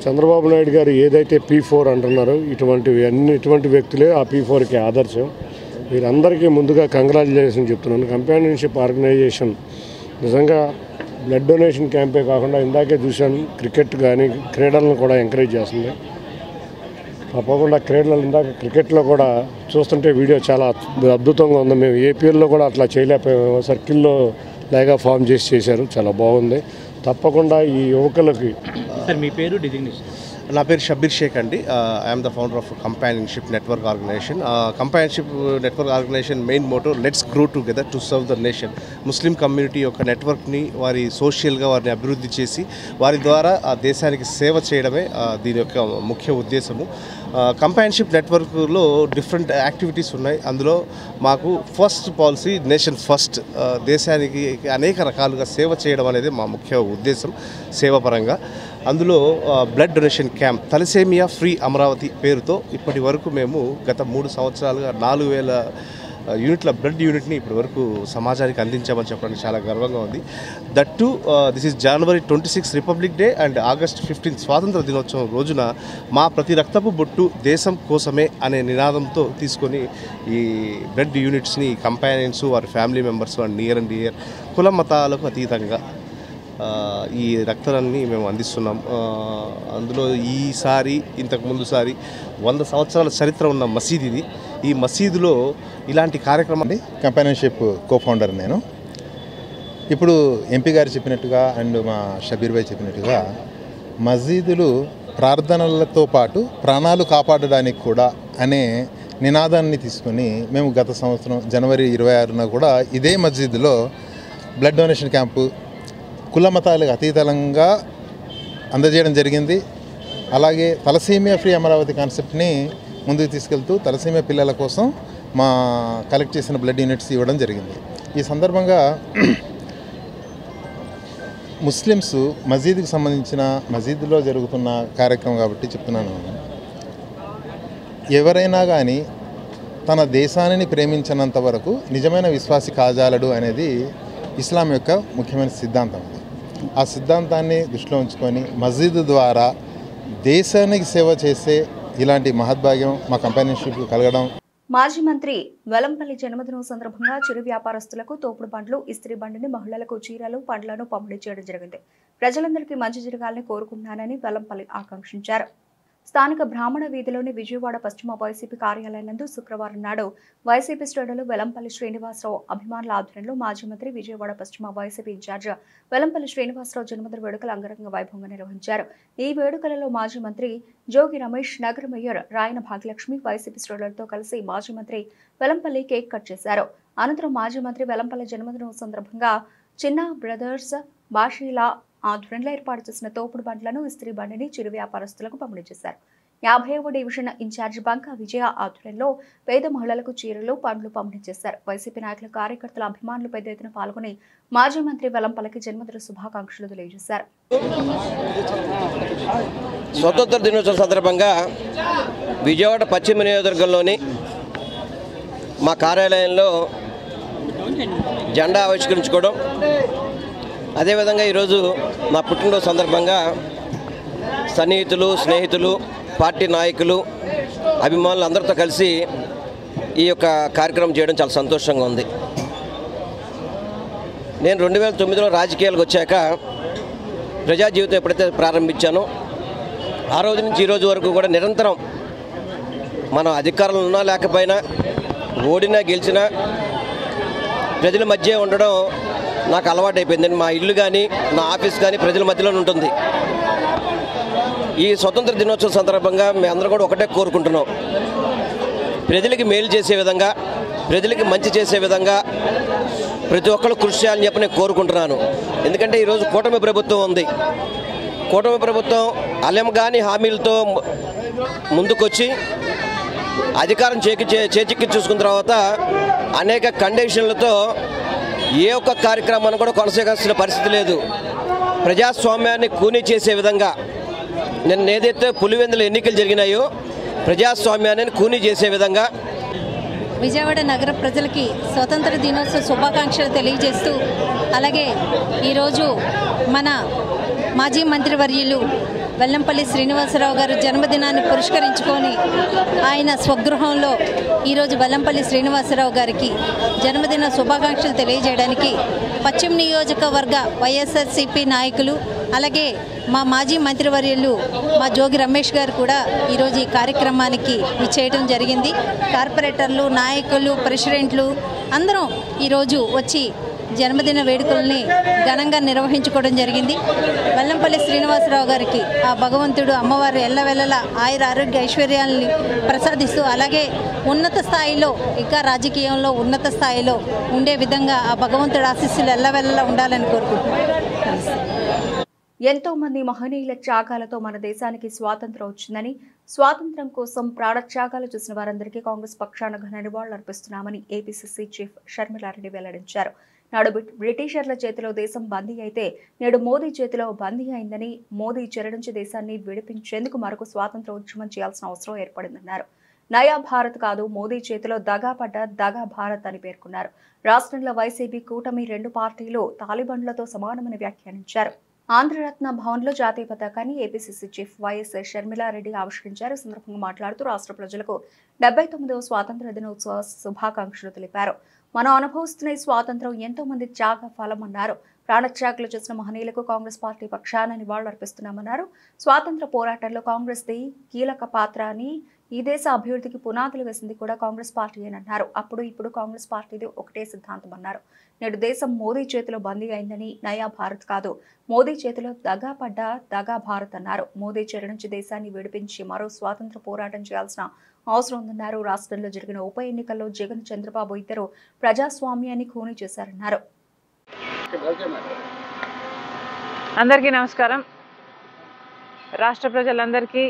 చంద్రబాబు నాయుడు గారు ఏదైతే P4 అంటున్నారో ఇటువంటి వ్యక్తులే ఆ P4కి ఆదర్శం. వీరందరికీ ముందుగా కంగ్రాచులేషన్ చెప్తున్నాను. కంపానియన్షిప్ ఆర్గనైజేషన్ నిజంగా బ్లడ్ డొనేషన్ క్యాంపే కాకుండా ఇందాకే చూశాను, క్రికెట్ కానీ క్రీడలను కూడా ఎంకరేజ్ చేస్తుంది. తప్పకుండా ఇందాక క్రికెట్లో కూడా చూస్తుంటే వీడియో చాలా అద్భుతంగా ఉంది. మేము ఏపీఎల్లో కూడా అట్లా చేయలేకపోయాము. సర్కిల్లో లాగా ఫామ్ చేశారు, చాలా బాగుంది. తప్పకుండా ఈ యువకులకి. సార్ మీ పేరు, డిజిగ్నేషన్? నా పేరు షబ్బీర్ షేక్ అండి. I'm the founder of companionship network organization. Companionship network organization main motto let's grow together to serve the nation. Muslim community యొక్క నెట్వర్క్ని వారి సోషల్గా వారిని అభివృద్ధి చేసి వారి ద్వారా ఆ దేశానికి సేవ చేయడమే దీని యొక్క ముఖ్య ఉద్దేశము. కంపానియన్షిప్ నెట్వర్క్లో డిఫరెంట్ యాక్టివిటీస్ ఉన్నాయి. అందులో మాకు ఫస్ట్ పాలసీ నేషన్ ఫస్ట్, దేశానికి అనేక రకాలుగా సేవ చేయడం అనేది మా ముఖ్య ఉద్దేశం సేవాపరంగా. అందులో blood donation camp thalassaemia free Amaravati పేరుతో ఇప్పటి వరకు మేము గత 3 సంవత్సరాలుగా 4000 యూనిట్ల బ్లడ్ యూనిట్ని ఇప్పటి వరకు సమాజానికి అందించామని చెప్పడానికి చాలా గర్వంగా ఉంది. That to this is January 26 republic day and August 15 స్వాతంత్ర దినోత్సవం రోజున మా ప్రతి రక్తపు బొట్టు దేశం కోసమే అనే నినాదంతో తీసుకొని ఈ బ్లడ్ యూనిట్స్ని కంపానియన్స్ వారి family members and near and dear కుల మతాలకు అతీతంగా ఈ రక్తాన్ని మేము అందిస్తున్నాం. అందులో ఈసారి ఇంతకుముందుసారి 100 సంవత్సరాల చరిత్ర ఉన్న మసీద్ ఇది. ఈ మసీదులో ఇలాంటి కార్యక్రమం. కంపానియన్షిప్ కో-ఫౌండర్ నేను. ఇప్పుడు ఎంపీ గారు చెప్పినట్టుగా అండ్ మా షబీర్ భాయ్ చెప్పినట్టుగా మసీదులు ప్రార్థనలతో పాటు ప్రాణాలు కాపాడడానికి కూడా అనే నినాదాన్ని తీసుకొని మేము గత సంవత్సరం జనవరి 26న కూడా ఇదే మసీదులో బ్లడ్ డొనేషన్ క్యాంపు కుల మతాలకు అతీతంగా అందజేయడం జరిగింది. అలాగే తలసేమియా ఫ్రీ అమరావతి కాన్సెప్ట్ని ముందుకు తీసుకెళ్తూ తలసేమియా పిల్లల కోసం మా కలెక్ట్ చేసిన బ్లడ్ యూనిట్స్ ఇవ్వడం జరిగింది. ఈ సందర్భంగా ముస్లిమ్స్ మసీదుకి సంబంధించిన మసీదులో జరుగుతున్న కార్యక్రమం కాబట్టి చెప్తున్నాను. ఎవరైనా కానీ తన దేశాన్ని ప్రేమించినంత వరకు నిజమైన విశ్వాసి కాజాలడు అనేది ఇస్లాం యొక్క ముఖ్యమైన సిద్ధాంతం. ఆ సిద్ధాంతాన్ని దృష్టిలో ఉంచుకొని మసీదు ద్వారా దేశానికి సేవ చేసే ఇలాంటి మహద్భాగ్యం మా కంపానియన్షిప్ కలగడం. మాజీ మంత్రి వెల్లంపల్లి జన్మదినం సందర్భంగా చిరు వ్యాపారస్తులకు తోపుడు బండ్లు, ఇస్త్రీ బండిని, మహిళలకు చీరలు, పండ్లను పంపిణీ చేయడం జరిగింది. ప్రజలందరికీ మంచి జరగాలని కోరుకుంటున్నానని వెల్లంపల్లి ఆకాంక్షించారు. స్థానిక బ్రాహ్మణ వీధిలోని విజయవాడ పశ్చిమ వైసీపీ కార్యాలయం నందు శుక్రవారం నాడు వైసీపీ శ్రేణులు వెల్లంపల్లి శ్రీనివాసరావు అభిమానుల ఆధ్వర్యంలో మాజీ మంత్రి విజయవాడ పశ్చిమ వైసీపీ ఇన్ఛార్జ్ వెల్లంపల్లి శ్రీనివాసరావు జన్మదిన వేడుకలు అంగరంగ వైభవంగా నిర్వహించారు. ఈ వేడుకలలో మాజీ మంత్రి జోగి రమేష్, నగర మేయర్ రాయన భాగ్యలక్ష్మి వైసీపీ శ్రేణులతో కలిసి మాజీ మంత్రి వెల్లంపల్లి కేక్ కట్ చేశారు. అనంతరం మాజీ మంత్రి వెల్లంపల్లి జన్మదినం సందర్భంగా చిన్న బ్రదర్స్ బాషీల ఆధ్వర్యంలో ఏర్పాటు చేసిన తోపుడు బండ్లను, ఇస్త్రీ బండిని చిరు వ్యాపారస్తులకు పంపిణీ చేశారు. 50వ డివిజన్ ఇన్ఛార్జ్ బంకా విజయ ఆధ్వర్యంలో పేద మహిళలకు చీరలు, పండ్లు పంపిణీ చేశారు. వైసీపీ నాయకుల, కార్యకర్తల, అభిమానులు పెద్ద ఎత్తున పాల్గొని మాజీ మంత్రి వెల్లంపల్లికి జన్మదిన శుభాకాంక్షలు తెలియజేశారు. స్వతంత్ర దినోత్సవం సందర్భంగా విజయవాడ పశ్చిమ నియోజకవర్గంలోని మా కార్యాలయంలో జెండా ఆవిష్కరించుకోవడం, అదేవిధంగా ఈరోజు నా పుట్టినరోజు సందర్భంగా సన్నిహితులు, స్నేహితులు, పార్టీ నాయకులు, అభిమానులు అందరితో కలిసి ఈ యొక్క కార్యక్రమం చేయడం చాలా సంతోషంగా ఉంది. నేను 2009లో రాజకీయాలకు వచ్చాక ప్రజా జీవితం ఎప్పుడైతే ప్రారంభించానో ఆ రోజు నుంచి ఈ రోజు వరకు కూడా నిరంతరం మనం అధికారంలో ఉన్నా లేకపోయినా, ఓడినా గెలిచినా ప్రజల మధ్య ఉండడం నాకు అలవాటు అయిపోయిందండి. మా ఇల్లు కానీ, నా ఆఫీస్ కానీ ప్రజల మధ్యలోనే ఉంటుంది. ఈ స్వతంత్ర దినోత్సవం సందర్భంగా మేము అందరూ కూడా ఒకటే కోరుకుంటున్నాం, ప్రజలకి మేలు చేసే విధంగా, ప్రజలకి మంచి చేసే విధంగా ప్రతి ఒక్కరు కృషి చేయాలని చెప్పి నేను కోరుకుంటున్నాను. ఎందుకంటే ఈరోజు కూటమి ప్రభుత్వం ఉంది. కూటమి ప్రభుత్వం అలెంగాని హామీలతో ముందుకొచ్చి అధికారం చేజిక్కి చూసుకున్న తర్వాత అనేక కండిషన్లతో ఏ ఒక్క కార్యక్రమాన్ని కూడా కొనసాగాల్సిన పరిస్థితి లేదు. ప్రజాస్వామ్యాన్ని కూనీ చేసే విధంగా నిన్న ఏదైతే పులివెందుల ఎన్నికలు జరిగినాయో ప్రజాస్వామ్యాన్ని కూనీ చేసే విధంగా విజయవాడ నగర ప్రజలకి స్వతంత్ర దినోత్సవ శుభాకాంక్షలు తెలియజేస్తూ, అలాగే ఈరోజు మన మాజీ మంత్రివర్యులు వెల్లంపల్లి శ్రీనివాసరావు గారు జన్మదినాన్ని పురస్కరించుకొని ఆయన స్వగృహంలో ఈరోజు వెల్లంపల్లి శ్రీనివాసరావు గారికి జన్మదిన శుభాకాంక్షలు తెలియజేయడానికి పశ్చిమ నియోజకవర్గ వైఎస్ఆర్సీపీ నాయకులు, అలాగే మా మాజీ మంత్రివర్యులు మా జోగి రమేష్ గారు కూడా ఈరోజు ఈ కార్యక్రమానికి ఇచ్చేయడం జరిగింది. కార్పొరేటర్లు, నాయకులు, ప్రెసిడెంట్లు అందరం ఈరోజు వచ్చి జన్మదిన వేడుకల్ని ఘనంగా నిర్వహించుకోవడం జరిగింది. వెల్లంపల్లి శ్రీనివాసరావు గారికి ఆ భగవంతుడు అమ్మవారు ఎల్లవెల్లలా ఆయుర ఆరోగ్య ఐశ్వర్యాలని ప్రసాదిస్తూ అలాగే ఉన్నత స్థాయిలో ఇంకా రాజకీయంలో ఉన్నత స్థాయిలో ఉండే విధంగా ఆ భగవంతుడు ఆశీస్సులు ఎల్లవెల్లలా ఉండాలని కోరుకుంటున్నాను. ఎంతో మంది మహనీయుల త్యాగాలతో మన దేశానికి స్వాతంత్రం వచ్చిందని, స్వాతంత్రం కోసం ప్రాణత్యాగాలు చేసిన వారందరికీ కాంగ్రెస్ పక్షాన ఘన నివాళులు అర్పిస్తున్నామని ఏపీసీసీ చీఫ్ షర్మిలారెడ్డి వెల్లడించారు. నాడు బ్రిటిషర్ల చేతిలో దేశం బందీ అయితే నేడు మోదీ చేతిలో బందీ అయిందని, మోదీ చెర నుంచి దేశాన్ని విడిపించేందుకు మరొక స్వాతంత్ర ఉద్యమం చేయాల్సిన అవసరం ఏర్పడిందన్నారు. నయా భారత్ కాదు, మోదీ చేతిలో దగాపడ్డ దగా భారత్ అని పేర్కొన్నారు. రాష్ట్రంలో వైసీపీ కూటమి రెండు పార్టీలు తాలిబాన్లతో సమానమని వ్యాఖ్యానించారు. ఆంధ్రరత్న భవన్లో జాతీయ పతాకాన్ని ఏపీసీసీ చీఫ్ వైఎస్ షర్మిలారెడ్డి ఆవిష్కరించారు. ఈ సందర్భంగా మాట్లాడుతూ రాష్ట్ర ప్రజలకు 79వ స్వాతంత్ర దినోత్సవ శుభాకాంక్షలు తెలిపారు. మనం అనుభవిస్తున్న ఈ స్వాతంత్రం ఎంతో మంది త్యాగ ఫలమన్నారు. ప్రాణత్యాగులు చేసిన మహనీయులకు కాంగ్రెస్ పార్టీ పక్షాన నివాళులు అర్పిస్తున్నామన్నారు. స్వాతంత్ర పోరాటంలో కాంగ్రెస్ది కీలక పాత్ర అని, ఈ దేశ అభివృద్ధికి పునాదులు వేసింది కూడా కాంగ్రెస్ పార్టీ అని అన్నారు. అప్పుడు ఇప్పుడు కాంగ్రెస్ పార్టీది ఒకటే సిద్ధాంతం అన్నారు. నేడు దేశం మోదీ చేతిలో బందీ అయిందని, నయా భారత్ కాదు, మోదీ చేతిలో దగాపడ్డ దగా భారత్ అన్నారు. మోదీ చెర నుంచి దేశాన్ని విడిపించి మరో స్వాతంత్ర పోరాటం చేయాల్సిన అవసరం ఉందన్నారు. రాష్ట్రంలో జరిగిన ఉప ఎన్నికల్లో జగన్, చంద్రబాబు ఇద్దరు ప్రజాస్వామ్యాన్ని ఖూనీ చేశారన్నారు. అందరికీ నమస్కారం. రాష్ట్ర ప్రజలందరికీ,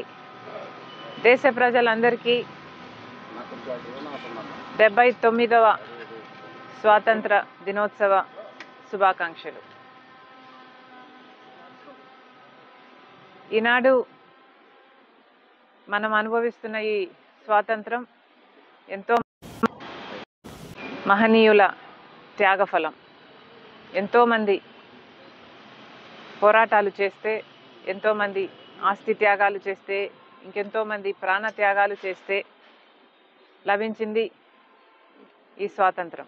దేశ ప్రజలందరికీ 79వ స్వాతంత్ర దినోత్సవ శుభాకాంక్షలు. ఈనాడు మనం అనుభవిస్తున్న ఈ స్వాతంత్రం ఎంతో మహనీయుల త్యాగఫలం. ఎంతోమంది పోరాటాలు చేస్తే, ఎంతోమంది ఆస్తి త్యాగాలు చేస్తే, ఇంకెంతోమంది ప్రాణ త్యాగాలు చేస్తే లభించింది ఈ స్వాతంత్రం.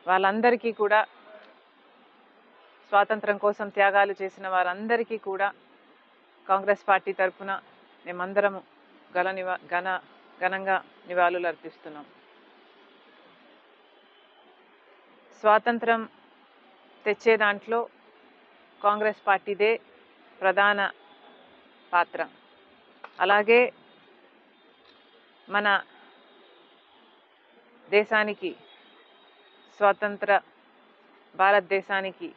వాళ్ళందరికీ కూడా, స్వాతంత్రం కోసం త్యాగాలు చేసిన వారందరికీ కూడా కాంగ్రెస్ పార్టీ తరఫున మేమందరము ఘనంగా నివాళులు అర్పిస్తున్నాం. స్వాతంత్రం తెచ్చే దాంట్లో కాంగ్రెస్ పార్టీదే ప్రధాన పాత్ర. అలాగే మన దేశానికి, స్వతంత్ర భారతదేశానికి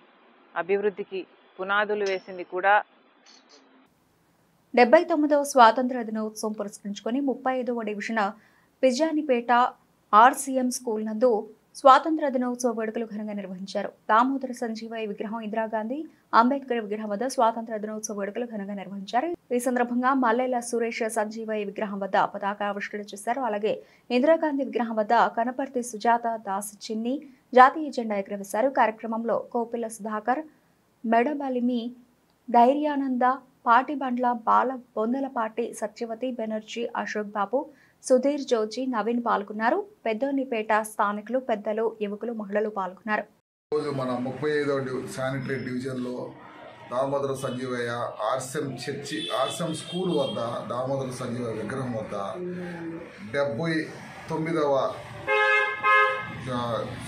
అభివృద్ధికి పునాదులు వేసింది కూడా 79వ స్వాతంత్ర దినోత్సవం పురస్కరించుకొని 35వ డివిజన్ పిజానిపేట ఆర్సీఎం స్కూల్ నందు స్వాతంత్ర దినోత్సవ వేడుకలు ఘనంగా నిర్వహించారు. దామోదర సంజీవయ్య విగ్రహం, ఇందిరాగాంధీ, అంబేద్కర్ విగ్రహం వద్ద స్వాతంత్ర దినోత్సవ వేడుకలు ఘనంగా నిర్వహించారు. ఈ సందర్భంగా మల్లెల సురేష్ సంజీవయ్య విగ్రహం వద్ద పతాక ఆవిష్కరణ చేశారు. అలాగే ఇందిరాగాంధీ విగ్రహం వద్ద కనపర్తి సుజాత దాస్ చిన్ని జాతీయ జెండా ఎగురవేశారు. కార్యక్రమంలో కోపిల్ల సుధాకర్, మెడబలిమి ధైర్యానంద, పాటిబండ్ల బాల, బొందలపాటి సత్యవతి బెనర్జీ, అశోక్ బాబు, సుధీర్ జోజీ, నవీన్ పాల్గొన్నారు. పెద్దోనిపేట స్థానికులు, పెద్దలు, యువకులు, మహిళలు పాల్గొన్నారు. రోజు మన 35వ శానిటరీ డివిజన్లో దామోదర సంజీవయ్య ఆర్సీఎం స్కూల్ వద్ద దామోదర సంజీవయ్య విగ్రహం వద్ద 79వ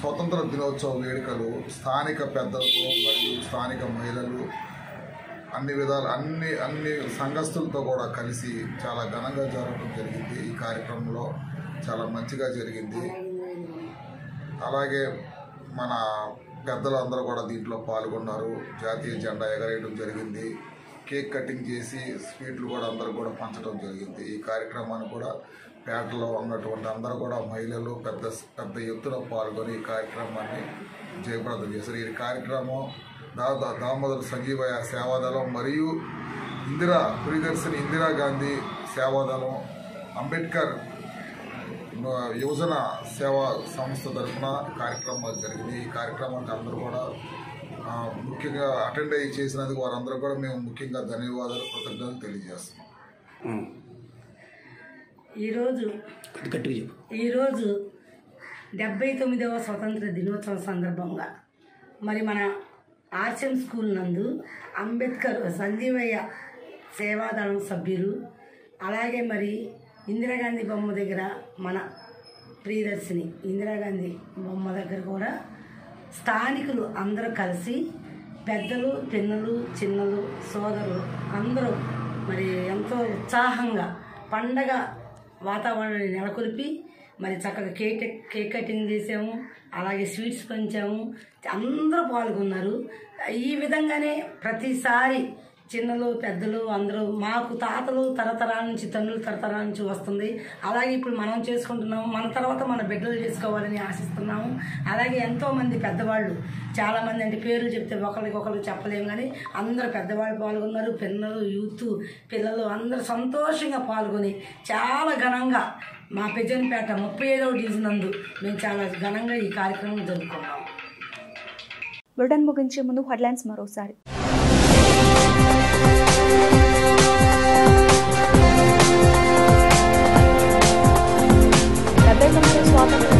స్వతంత్ర దినోత్సవ వేడుకలు స్థానిక పెద్దలతో మరియు స్థానిక మహిళలు అన్ని సంఘస్థులతో కూడా కలిసి చాలా ఘనంగా జరగడం జరిగింది. ఈ కార్యక్రమంలో చాలా మంచిగా జరిగింది. అలాగే మన పెద్దలందరూ కూడా దీంట్లో పాల్గొన్నారు. జాతీయ జెండా ఎగరేయడం జరిగింది. కేక్ కటింగ్ చేసి స్వీట్లు కూడా అందరూ కూడా పంచడం జరిగింది. ఈ కార్యక్రమాన్ని కూడా పేటలో ఉన్నటువంటి అందరూ కూడా మహిళలు పెద్ద ఎత్తున పాల్గొని ఈ కార్యక్రమాన్ని జయప్రదం చేశారు. ఈ కార్యక్రమం దామోదర సంజీవయ్య సేవాదళం మరియు ప్రియదర్శిని ఇందిరాగాంధీ సేవాదళం, అంబేద్కర్ యువజన సేవా సంస్థ తరఫున కార్యక్రమాలు జరిగినాయి. ఈ కార్యక్రమానికి అందరూ కూడా ముఖ్యంగా అటెండ్ అయ్యి చేసినందుకు వారందరూ కూడా మేము ముఖ్యంగా ధన్యవాదాలు, కృతజ్ఞతలు తెలియజేస్తున్నాం. ఈరోజు 79వ స్వతంత్ర దినోత్సవం సందర్భంగా మరి మన ఆర్సీఎం స్కూల్ నందు అంబేద్కర్ సంజీవయ్య సేవాదళం సభ్యులు, అలాగే మరి ఇందిరాగాంధీ బొమ్మ దగ్గర మన ప్రియదర్శిని ఇందిరాగాంధీ బొమ్మ దగ్గర కూడా స్థానికులు అందరూ కలిసి పెద్దలు పిన్నలు చిన్నలు సోదరులు అందరూ మరి ఎంతో ఉత్సాహంగా పండగ వాతావరణాన్ని నెలకొల్పి మరి చక్కగా కేక్ కటింగ్ చేసాము, అలాగే స్వీట్స్ పంచాము, అందరూ పాల్గొన్నారు. ఈ విధంగానే ప్రతిసారి చిన్నలు పెద్దలు అందరూ మాకు తాతలు తరతరాల నుంచి తండ్రులు తరతరాల నుంచి వస్తుంది. అలాగే ఇప్పుడు మనం చేసుకుంటున్నాము, మన తర్వాత మన బిడ్డలు చేసుకోవాలని ఆశిస్తున్నాము. అలాగే ఎంతోమంది పెద్దవాళ్ళు చాలామంది అంటే పేర్లు చెప్తే ఒకరికి చెప్పలేము, కానీ అందరూ పెద్దవాళ్ళు పాల్గొన్నారు. పిల్లలు యూత్ పిల్లలు అందరూ సంతోషంగా పాల్గొని చాలా ఘనంగా మా పెజన్పేట 35వ డివిజన్ నందు మేము చాలా ఘనంగా ఈ కార్యక్రమం జరుపుకున్నాము. బులెటిన్ ముగించే ముందు హెడ్లైన్స్ మరోసారి. స్వాతంత్ర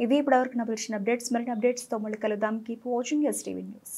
ఇది ఇప్పటివరకు నా పిలిచిన అప్డేట్స్. మరిన్ని అప్డేట్స్తో మళ్ళీ కలుద్దాం. Keep watching STV news.